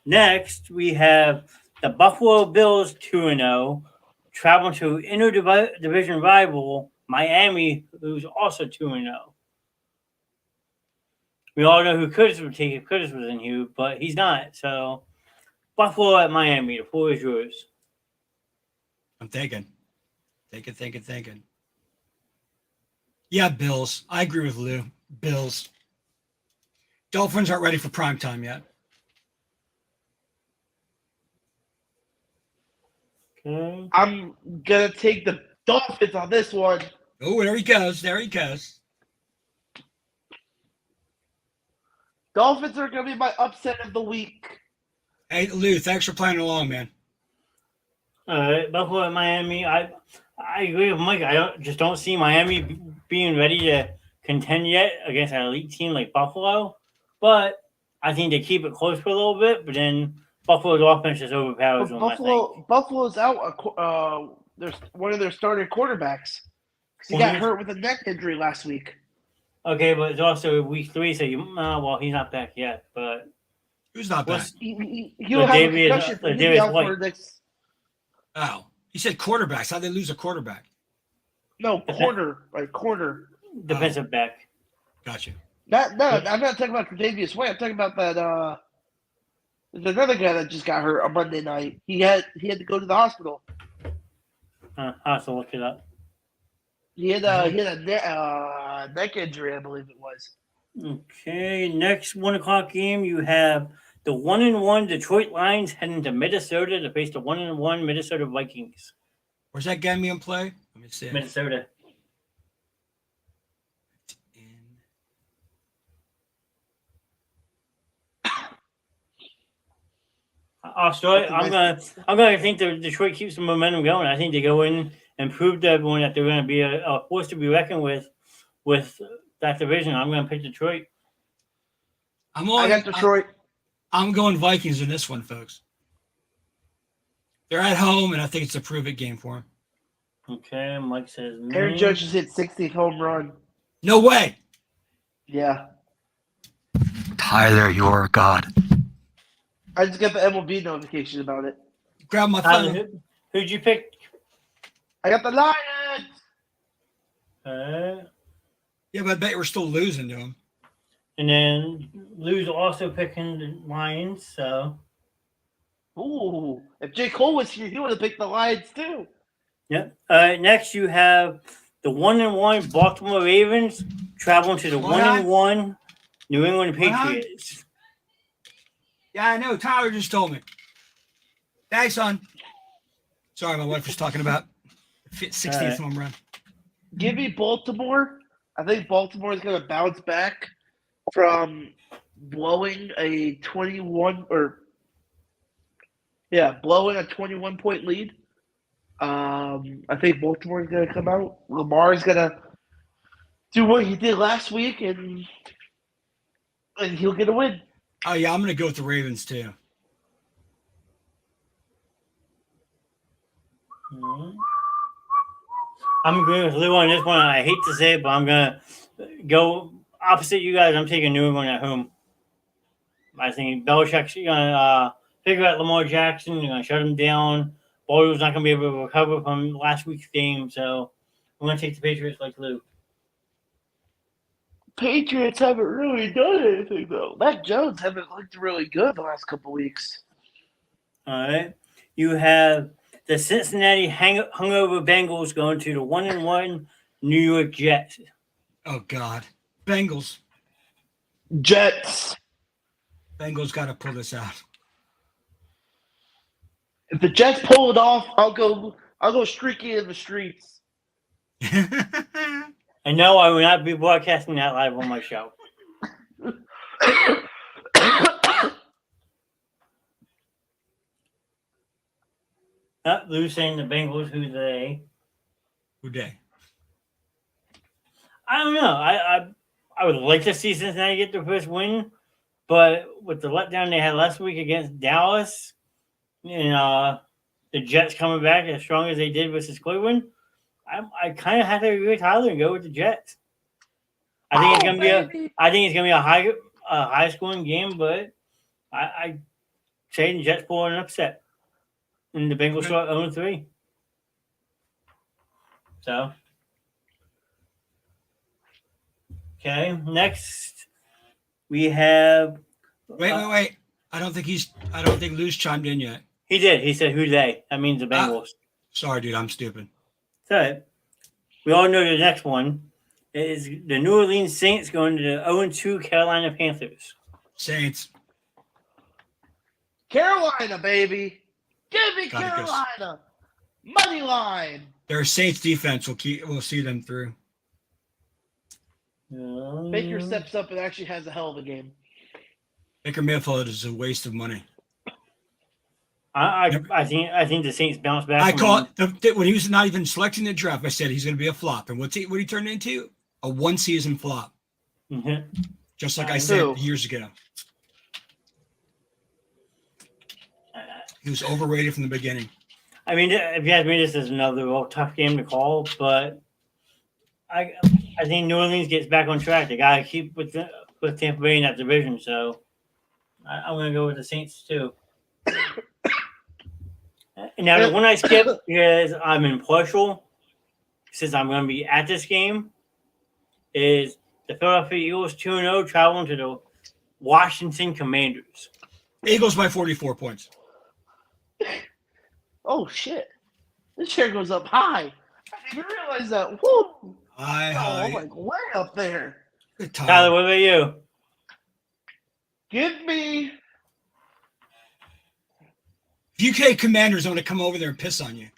Next, we have the Buffalo Bills 2-0, traveling to interdivision rival Miami, who's also 2-0. We all know who Curtis would take if Curtis was in here, but he's not. So Buffalo at Miami. The floor is yours. I'm thinking. Yeah, Bills. I agree with Lou. Bills. Dolphins aren't ready for prime time yet. Okay. I'm gonna take the Dolphins on this one. Oh, there he goes. There he goes. Dolphins are gonna be my upset of the week. Hey, Lou, thanks for playing along, man. All right, Buffalo at Miami. I agree with Mike. I don't see Miami being ready to contend yet against an elite team like Buffalo. But I think they keep it close for a little bit. But then Buffalo's offense just overpowers them. I think. Buffalo's out. There's one of their starting quarterbacks. He got hurt with a neck injury last week. Okay, but it's also week 3, so well, he's not back yet. But who's not back? He'll have a concussion for Davis out White. for next. Oh, he said quarterbacks. How'd they lose a quarterback? No, corner. Defensive back. Gotcha. No, I'm not talking about Tre'Davious White. I'm talking about that There's another guy that just got hurt on Monday night. He had to go to the hospital. I have to look it up. He had a neck injury, I believe it was. Okay, next 1 o'clock game, you have the 1-1 Detroit Lions heading to Minnesota to face the 1-1 Minnesota Vikings. Where's that game being played? Let me see. Minnesota. I'll start. I'm gonna think that Detroit keeps the momentum going. I think they go in and prove to everyone that they're going to be a force to be reckoned with that division. I'm going to pick Detroit. I got Detroit. I'm going Vikings in this one, folks. They're at home, and I think it's a prove-it game for them. Okay, Mike says Aaron Judge just hit 60th home run. No way. Yeah. Tyler, you're God. I just got the MLB notification about it. Grab my phone. Who'd you pick? I got the Lions. Yeah, but I bet we're still losing to them. And then Lou's also picking the Lions, so. Ooh, if J. Cole was here, he would have picked the Lions too. Yep. Next, you have the 1-1 Baltimore Ravens traveling to the 1-1 New England Patriots. Yeah, I know. Tyler just told me. Thanks, son. Sorry, my wife was talking about 60th home run. Give me Baltimore. I think Baltimore is going to bounce back from blowing a 21-point lead. I think Baltimore is going to come out. Lamar is going to do what he did last week, and he'll get a win. Oh, yeah, I'm going to go with the Ravens, too. I'm agreeing with Lou on this one. I hate to say it, but I'm going to go opposite you guys. I'm taking New England at home. I think Belichick's going to figure out Lamar Jackson. They're going to shut him down. Baltimore's not going to be able to recover from last week's game, so I'm going to take the Patriots like Lou. Patriots haven't really done anything, though. Mac Jones haven't looked really good the last couple weeks. All right. You have the Cincinnati hungover Bengals going to the 1-1 New York Jets. Oh, God. Bengals. Jets. Bengals got to pull this out. If the Jets pull it off, I'll go streaky in the streets. I know I will not be broadcasting that live on my show. Lou's saying the Bengals. Who they? Who they? I don't know. I would like to see Cincinnati get their first win, but with the letdown they had last week against Dallas, and the Jets coming back as strong as they did versus Cleveland, I kind of have to agree with Tyler and go with the Jets. I think it's gonna be a high scoring game, but I say the Jets pull an upset, and the Bengals start 0-3. So, okay, next we have. Wait. I don't think Lou's chimed in yet. He did. He said, "Who they?" That means the Bengals. Sorry, dude. I'm stupid. So, we all know the next one is the New Orleans Saints going to the 0-2 Carolina Panthers. Saints. Carolina, baby. Give me Carolina. Money line. Their Saints defense will see them through. Baker steps up and actually has a hell of a game. Baker Mayfield is a waste of money. I think the Saints bounce back. I call it when he was not even selecting the draft. I said he's going to be a flop, and what he turned into? A one-season flop. Mm-hmm. Just like I said years ago. He was overrated from the beginning. I mean, if you ask me, this is another real tough game to call, but I think New Orleans gets back on track. They got to keep with Tampa Bay in that division, so I'm going to go with the Saints too. Now, the one I skip because I'm impartial, since I'm going to be at this game, is the Philadelphia Eagles 2-0 traveling to the Washington Commanders. Eagles by 44 points. Oh shit! This chair goes up high. I didn't even realize that. Woo! High. I'm like way up there. Good Tyler, time. what about you? Give me. UK Commanders want to come over there and piss on you.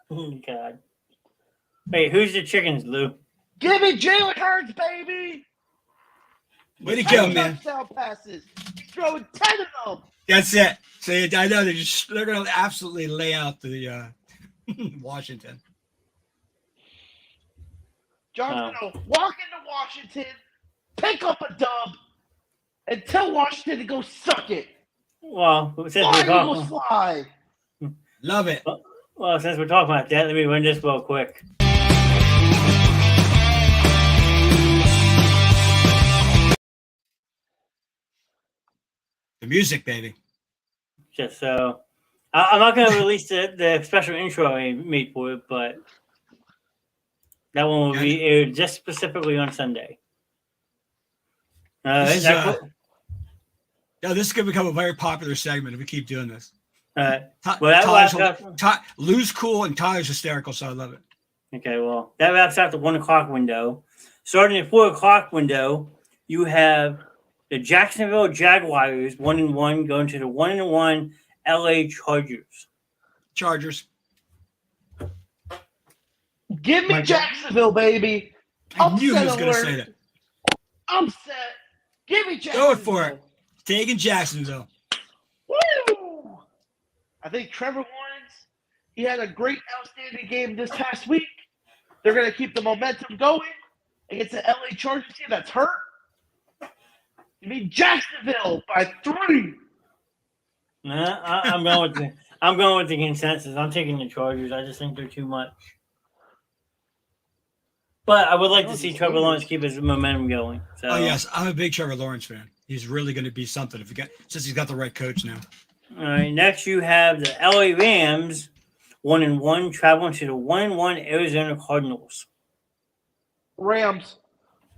Oh, God. Wait, who's the chickens, Lou? Give me Jalen Hurts, baby. Way to go, 10 man. touchdown passes. He's throwing 10 of them. That's it. So I know they're going to absolutely lay out the Washington. John's going to walk into Washington, pick up a dub, and tell Washington to go suck it. Well, since we're Fly, Eagles, talking, fly. Love it. well, since we're talking about that, let me run this real quick. The music, baby. Just so I'm not going to release the special intro I made for it, but that one will be aired just specifically on Sunday. This is, Is that cool? No, this is going to become a very popular segment if we keep doing this. Well, that wraps up. Lou's cool and Tyler's hysterical, so I love it. Okay, well, that wraps out the 1 o'clock window. Starting at 4 o'clock window, you have the Jacksonville Jaguars 1-1 going to the 1-1 LA Chargers. Chargers. Give me Jacksonville, baby. I knew he was Upset going to alert. say that. I'm set. Give me Jacksonville. Go for it. Taking Jacksonville. Woo! I think Trevor Lawrence, he had a great, outstanding game this past week. They're going to keep the momentum going against the LA Chargers team that's hurt. You mean Jacksonville by 3. I'm going with the consensus. I'm taking the Chargers. I just think they're too much. But I would like to see Trevor Lawrence keep his momentum going. So. Oh yes, I'm a big Trevor Lawrence fan. He's really going to be something since he's got the right coach now. All right. Next, you have the LA Rams 1-1 traveling to the 1-1 Arizona Cardinals. Rams.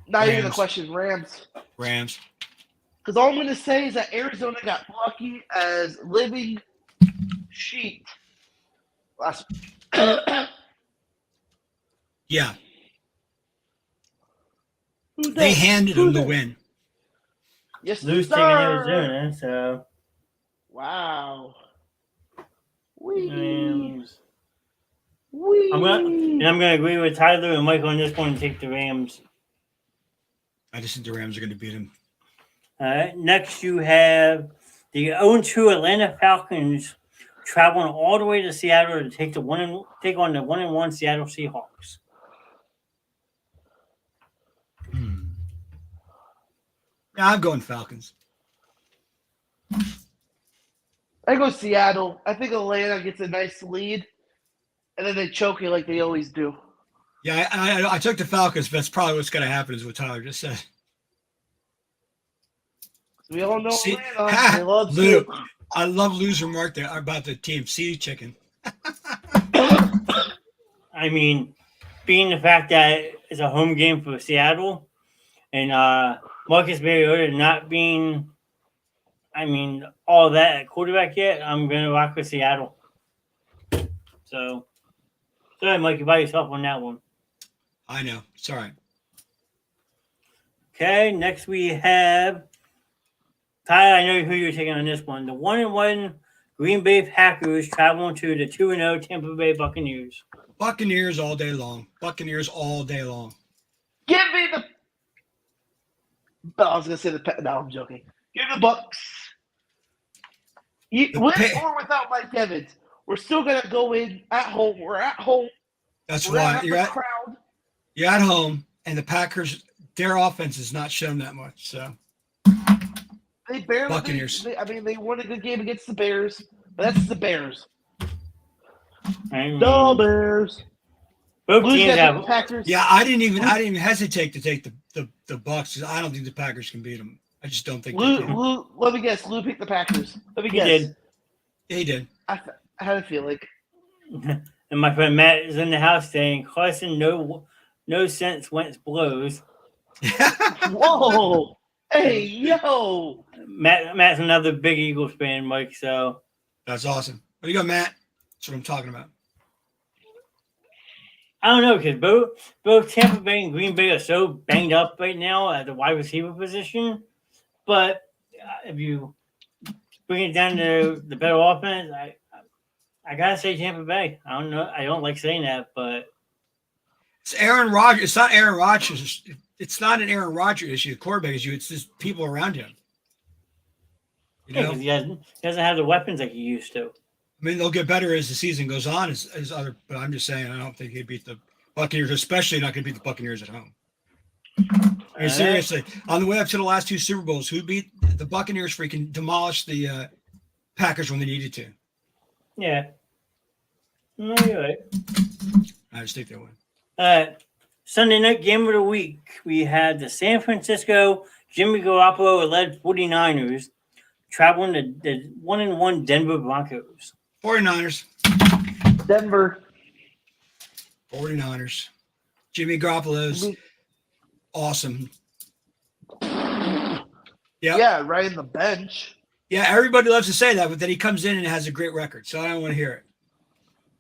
Not even a Rams. question. Rams. Rams. Because all I'm going to say is that Arizona got lucky as living sheep last week. Yeah. They handed him the win. Yes, Lou's sir. taking Arizona, so. Wow. Wee. Rams. Wee. I'm gonna agree with Tyler and Michael on this one and take the Rams. I just think the Rams are going to beat him. All right. Next, you have the 0-2 Atlanta Falcons traveling all the way to Seattle to take on the 1-1 Seattle Seahawks. Yeah, I'm going Falcons. I go Seattle. I think Atlanta gets a nice lead, and then they choke it like they always do. Yeah, I took the Falcons, but that's probably what's going to happen is what Tyler just said. We all know See, Atlanta. They love Lou, to. I love Lou's remark there about the TMC chicken. I mean, being the fact that it's a home game for Seattle and Marcus Mariota not being, all that at quarterback yet, I'm going to rock with Seattle. So, sorry, Mike, you by yourself on that one. I know. It's all right. Okay, next we have Ty. I know who you're taking on this one. The 1-1 Green Bay Packers traveling to the 2-0 Tampa Bay Buccaneers. Buccaneers all day long. Buccaneers all day long. Give me the. I was gonna say the. No, I'm joking. Give me the Bucks. With or without Mike Evans, we're still gonna go in at home. We're at home. That's We're right. at the crowd. You're at home, and the Packers, their offense has not shown that much. So They barely. Buccaneers. They won a good game against the Bears, but that's the Bears. The The Bears. Both Blues teams got the have. Packers. yeah, I didn't even hesitate to take the Bucks because I don't think the Packers can beat them. I just don't think they can. Lou, let me guess. Lou picked the Packers. Let me He guess. did. He did. I had a feeling. And my friend Matt is in the house saying, Carson, no sense Wentz blows. Whoa. Hey, yo. Matt's another big Eagles fan, Mike. So That's awesome. What do you got, Matt? That's what I'm talking about. I don't know because both Tampa Bay and Green Bay are so banged up right now at the wide receiver position. But if you bring it down to the better offense, I gotta say Tampa Bay. I don't know. I don't like saying that, but It's Aaron Rodgers. It's not Aaron Rodgers. It's not an Aaron Rodgers issue, a quarterback issue. It's just people around him. You yeah, know, 'cause he doesn't have the weapons like he used to. I mean, they'll get better as the season goes on. As other, but I'm just saying, I don't think he'd beat the Buccaneers, especially not going to beat the Buccaneers at home. I mean, seriously, on the way up to the last two Super Bowls, who beat the Buccaneers? Freaking demolished the Packers when they needed to. Yeah. No, you're right. I just think they win. Sunday night game of the week, we had the San Francisco Jimmy Garoppolo-led 49ers traveling to the 1-1 Denver Broncos. 49ers. Denver. 49ers. Jimmy Garoppolo's awesome. Yeah, right in the bench. Yeah, everybody loves to say that, but then he comes in and has a great record, so I don't want to hear it.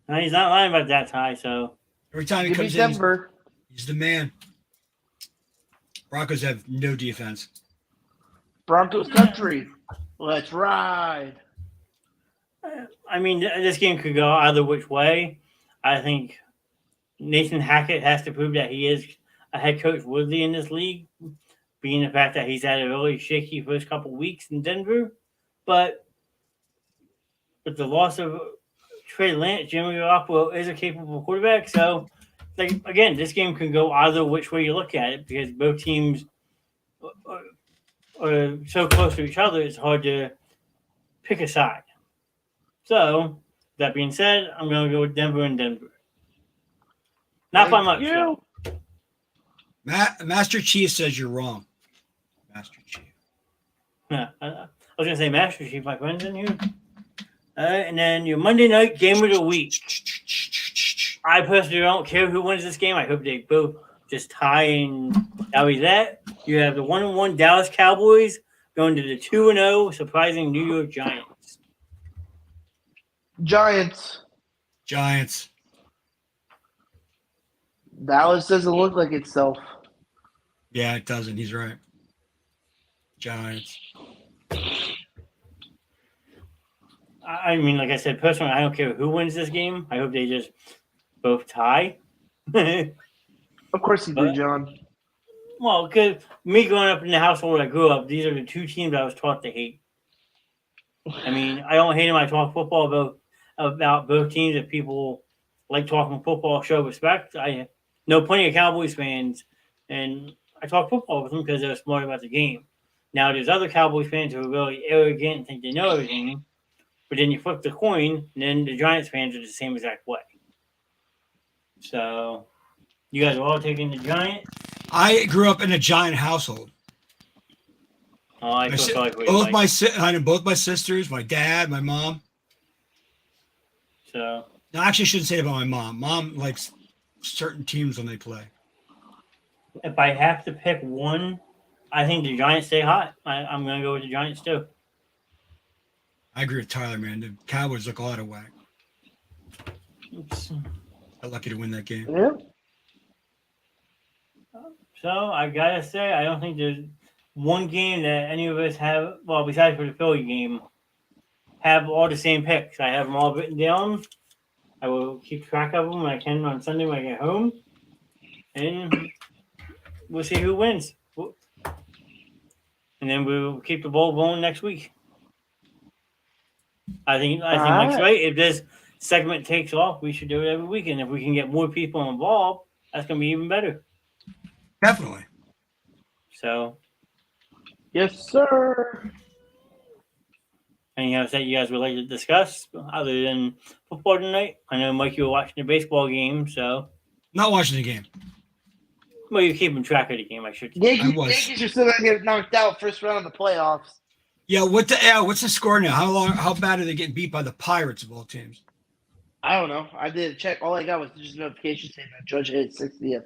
No, he's not lying about that, Ty. So Every time he Give me comes in, Denver. he's the man. Broncos have no defense. Broncos country. Let's ride. I mean, this game could go either which way. I think Nathan Hackett has to prove that he is a head coach worthy in this league, being the fact that he's had a really shaky first couple weeks in Denver. But with the loss of Trey Lance, Jimmy Garoppolo is a capable quarterback. So, like again, this game can go either which way you look at it because both teams are so close to each other. It's hard to pick a side. So, that being said, I'm going to go with Denver and Denver. Not by much. You. Master Chief says you're wrong. Master Chief. Yeah, I was going to say Master Chief, my friend's in here. And then your Monday night game of the week. I personally don't care who wins this game. I hope they both just tie and that was that. You have the 1-1 Dallas Cowboys going to the 2-0 surprising New York Giants. Giants. Giants. Dallas doesn't look like itself. Yeah, it doesn't. He's right. Giants. I mean, like I said, personally, I don't care who wins this game. I hope they just both tie. Of course you do, John. Well, because me growing up in the household I grew up, these are the two teams I was taught to hate. I mean, I don't hate them. I talk football about both teams. If people like talking football, show respect. I know plenty of Cowboys fans, and I talk football with them because they're smart about the game. Now, there's other Cowboys fans who are really arrogant and think they know everything, but then you flip the coin, and then the Giants fans are the same exact way. So, you guys are all taking the Giants? I grew up in a Giant household. Oh, I feel sorry for you, Both Mike. both my sisters, my dad, my mom. So, No, actually, I shouldn't say it about my mom. Mom likes certain teams when they play. if I have to pick one, I think the Giants stay hot. I'm going to go with the Giants too. I agree with Tyler, man. The Cowboys look all out of whack. Oops. They're lucky to win that game. Yeah. So I gotta say, I don't think there's one game that any of us have. Well, besides for the Philly game, have all the same picks. I have them all written down. I will keep track of them when I can on Sunday when I get home, and we'll see who wins. And then we'll keep the ball rolling next week. I think Mike's right. If this segment takes off, we should do it every week, and if we can get more people involved, that's gonna be even better. Definitely. So, Yes, sir. anything else that you guys would like to discuss other than football tonight? I know, Mike, you were watching the baseball game, so. Not watching the game. Well, you're keeping track of the game, I should say. Yankees are still going to get knocked out first round of the playoffs. Yeah, what's the score now? How bad are they getting beat by the Pirates of all teams? I don't know. I didn't check. All I got was just a notification saying that Judge hit 60th.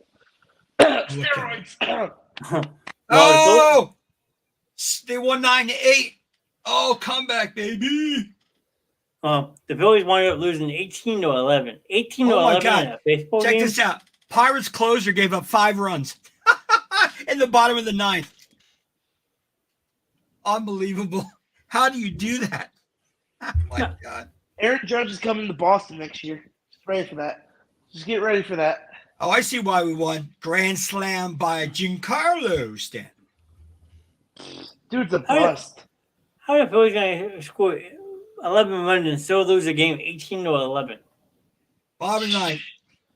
Steroids. Oh! They won 9-8. Oh, comeback, baby. The Phillies wound up losing 18-11. 18 to Oh, my 11 God. in a baseball Check game. this out. Pirates closer gave up 5 runs in the bottom of the 9th. Unbelievable. How do you do that? Oh, my God. Aaron Judge is coming to Boston next year. Just ready for that. Just get ready for that. Oh, I see why we won. Grand slam by Giancarlo Stanton. Dude's a How did- bust. How are the Phillies going to score 11 runs and still lose a game 18-11? Bottom of the 9th.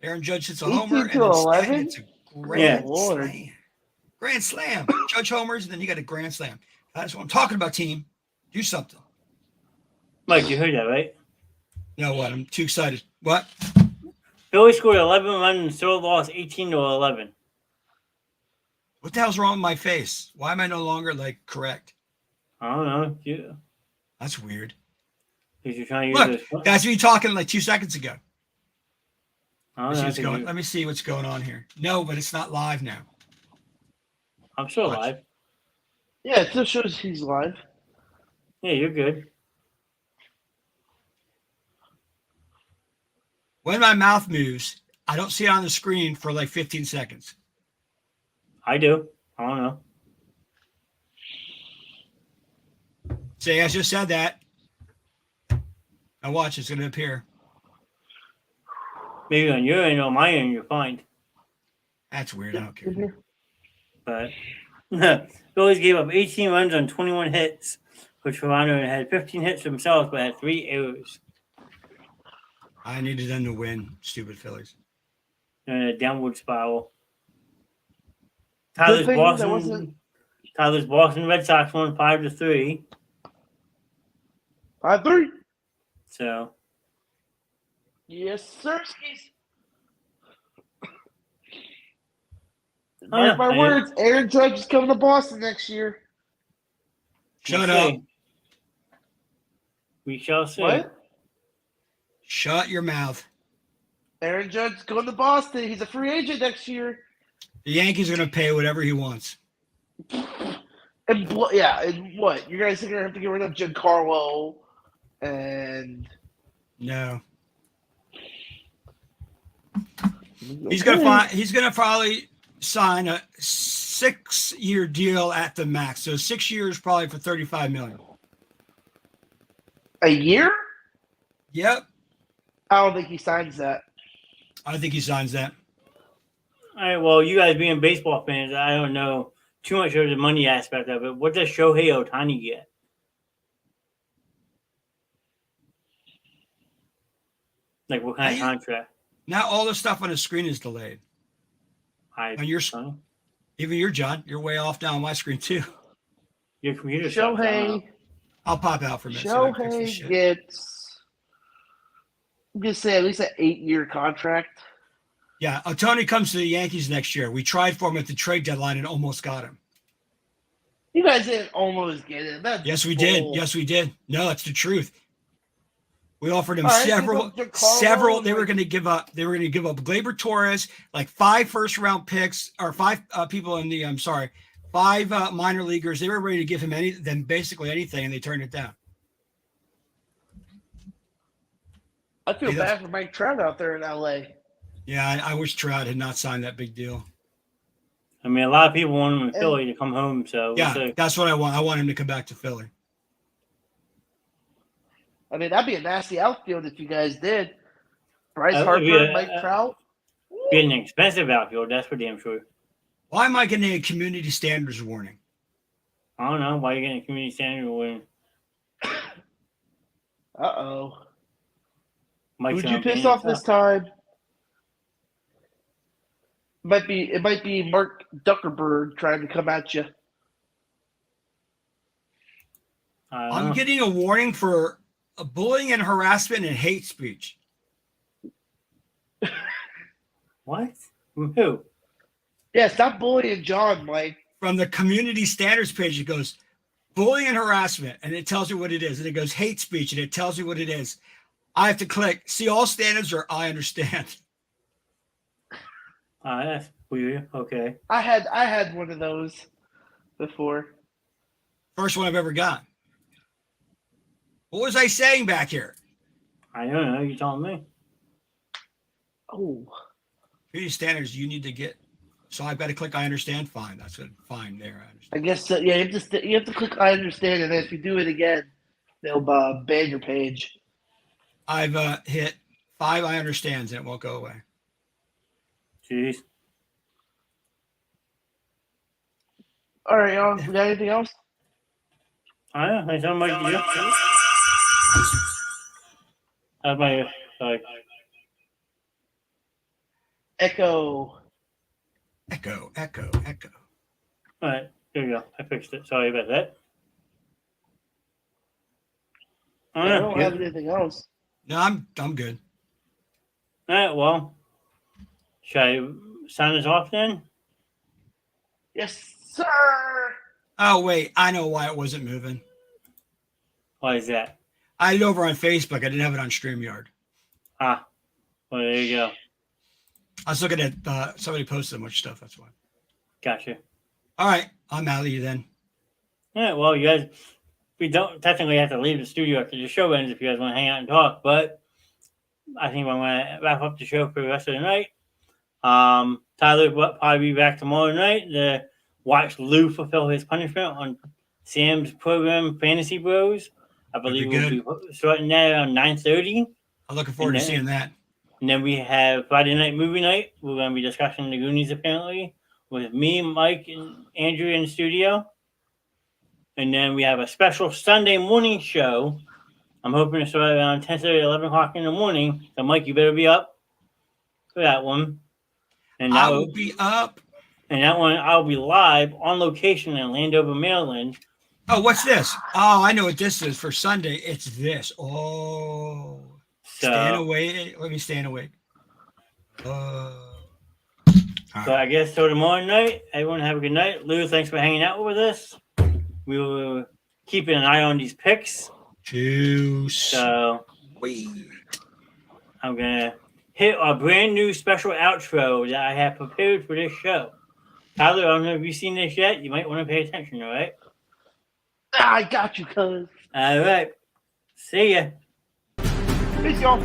Aaron Judge hits a 18 homer, and to then 11? Stanton hits a Yeah. grand Lord. slam. Grand slam. Judge homers, and then you got a grand slam. That's what I'm talking about, team. Do something. Mike, you heard that, right? You know what? I'm too excited. What? Phillies scored 11 runs and still lost 18-11. What the hell's wrong with my face? Why am I no longer, like, correct? I don't know. Yeah. That's weird. Because you're trying to use Look, that's me talking like 2 seconds ago. I Let me, don't see know, what's going, let me see what's going on here. No, but it's not live now. I'm still Watch. alive. Yeah, it still shows he's live. Yeah, you're good. When my mouth moves, I don't see it on the screen for like 15 seconds. I do. I don't know. Say, I just said that. Now watch, it's going to appear. Maybe on your end or my end, you're fine. That's weird. I don't care. But Phillies gave up 18 runs on 21 hits, which Toronto had 15 hits themselves, but had 3 errors. I needed them to win, stupid Phillies. In a downward spiral. Good thing that wasn't- Tyler's Boston Red Sox won 5-3. 5-3. So Yes, sir. Skis. Oh, yeah. Mark my words, Aaron Judge is coming to Boston next year. Shut we'll up. see. We shall see. What? Shut your mouth. Aaron Judge is going to Boston. He's a free agent next year. The Yankees are going to pay whatever he wants. And what? You guys are going to have to get rid of Giancarlo and No. He's gonna probably sign a 6-year deal at the max. So 6 years probably for $35 million. a year? Yep. I don't think he signs that. I think he signs that. All right, well, you guys being baseball fans, I don't know too much of the money aspect of it. What does Shohei Ohtani get? Like, what kind of contract? Now all the stuff on the screen is delayed. On your even your John, you're way off down on my screen too. Your computer sucks, I don't know. I'll pop out for a minute. so I can fix this Shohei shit. gets, I'm going to say, at least an 8-year contract. Yeah, Ohtani comes to the Yankees next year. We tried for him at the trade deadline and almost got him. You guys didn't almost get it. That's Yes, we bull. did. Yes, we did. No, it's the truth. We offered him All right, several. give up Giancarlo, Several. They like- were going to give up. They were going to give up Gleyber Torres, like 5 first-round picks, or 5 people in the. I'm sorry, 5 minor leaguers. They were ready to give him basically anything, and they turned it down. I feel bad for Mike Trout out there in L.A. Yeah, I wish Trout had not signed that big deal. I mean, a lot of people want him in Philly to come home, so we'll Yeah, see. that's what I want. I want him to come back to Philly. I mean, that'd be a nasty outfield if you guys did. Bryce That would Harper, be Mike Trout. Be an expensive outfield, that's for damn sure. Why am I getting a community standards warning? I don't know why you're getting a community standard when Uh-oh. Mike's Who'd you not piss paying off himself. this time? It might be Mark Zuckerberg trying to come at you. I don't I'm know. getting a warning for bullying and harassment and hate speech. What? From who? Yeah, stop bullying John, Mike. From the community standards page, it goes bullying and harassment, and it tells you what it is. And it goes hate speech, and it tells you what it is. I have to click, see all standards, or I understand. That's weird. Okay. I had one of those before. First one I've ever got. What was I saying back here? I don't know. You telling me? Oh, Community standards you need to get. So I've got to click I understand. Fine. That's good. Fine. There. I understand. I guess yeah. You have to click I understand, and then if you do it again, they'll ban your page. I've hit 5 I understands and it won't go away. Jeez. All right, y'all. We got anything else? I don't know. I sound like you. That's my sorry. Echo. Echo. All right, there you go. I fixed it. Sorry about that. I don't have anything else. No, I'm good. All right, well, should I sign us off then? Yes, sir. Oh wait, I know why it wasn't moving. Why is that? I had it over on Facebook. I didn't have it on StreamYard. Ah, well, there you go. I was looking at somebody posted so much stuff. That's why. Gotcha. All right, I'm out of you then. All right, well, you guys, we don't technically have to leave the studio after the show ends if you guys want to hang out and talk, but I think I'm going to wrap up the show for the rest of the night. Tyler will probably be back tomorrow night to watch Lou fulfill his punishment on Sam's program, Fantasy Bros. I believe we'll be starting that around 9:30. I'm looking forward to seeing that. And then we have Friday night movie night. We're going to be discussing the Goonies apparently with me, Mike, and Andrew in the studio. And then we have a special Sunday morning show. I'm hoping to start around 10:30, 11 o'clock in the morning. So, Mike, you better be up for that one. And I will be up. And that one, I'll be live on location in Landover, Maryland. Oh, what's this? Oh, I know what this is for Sunday. It's this. Oh. Staying awake. Let me stay awake. So I guess so tomorrow night. Everyone have a good night. Lou, thanks for hanging out with us. We will keep an eye on these picks. So I'm gonna hit a brand new special outro that I have prepared for this show. Tyler, I don't know if you've seen this yet. You might want to pay attention, all right? I got you, cuz. All right. See ya. Peace, y'all.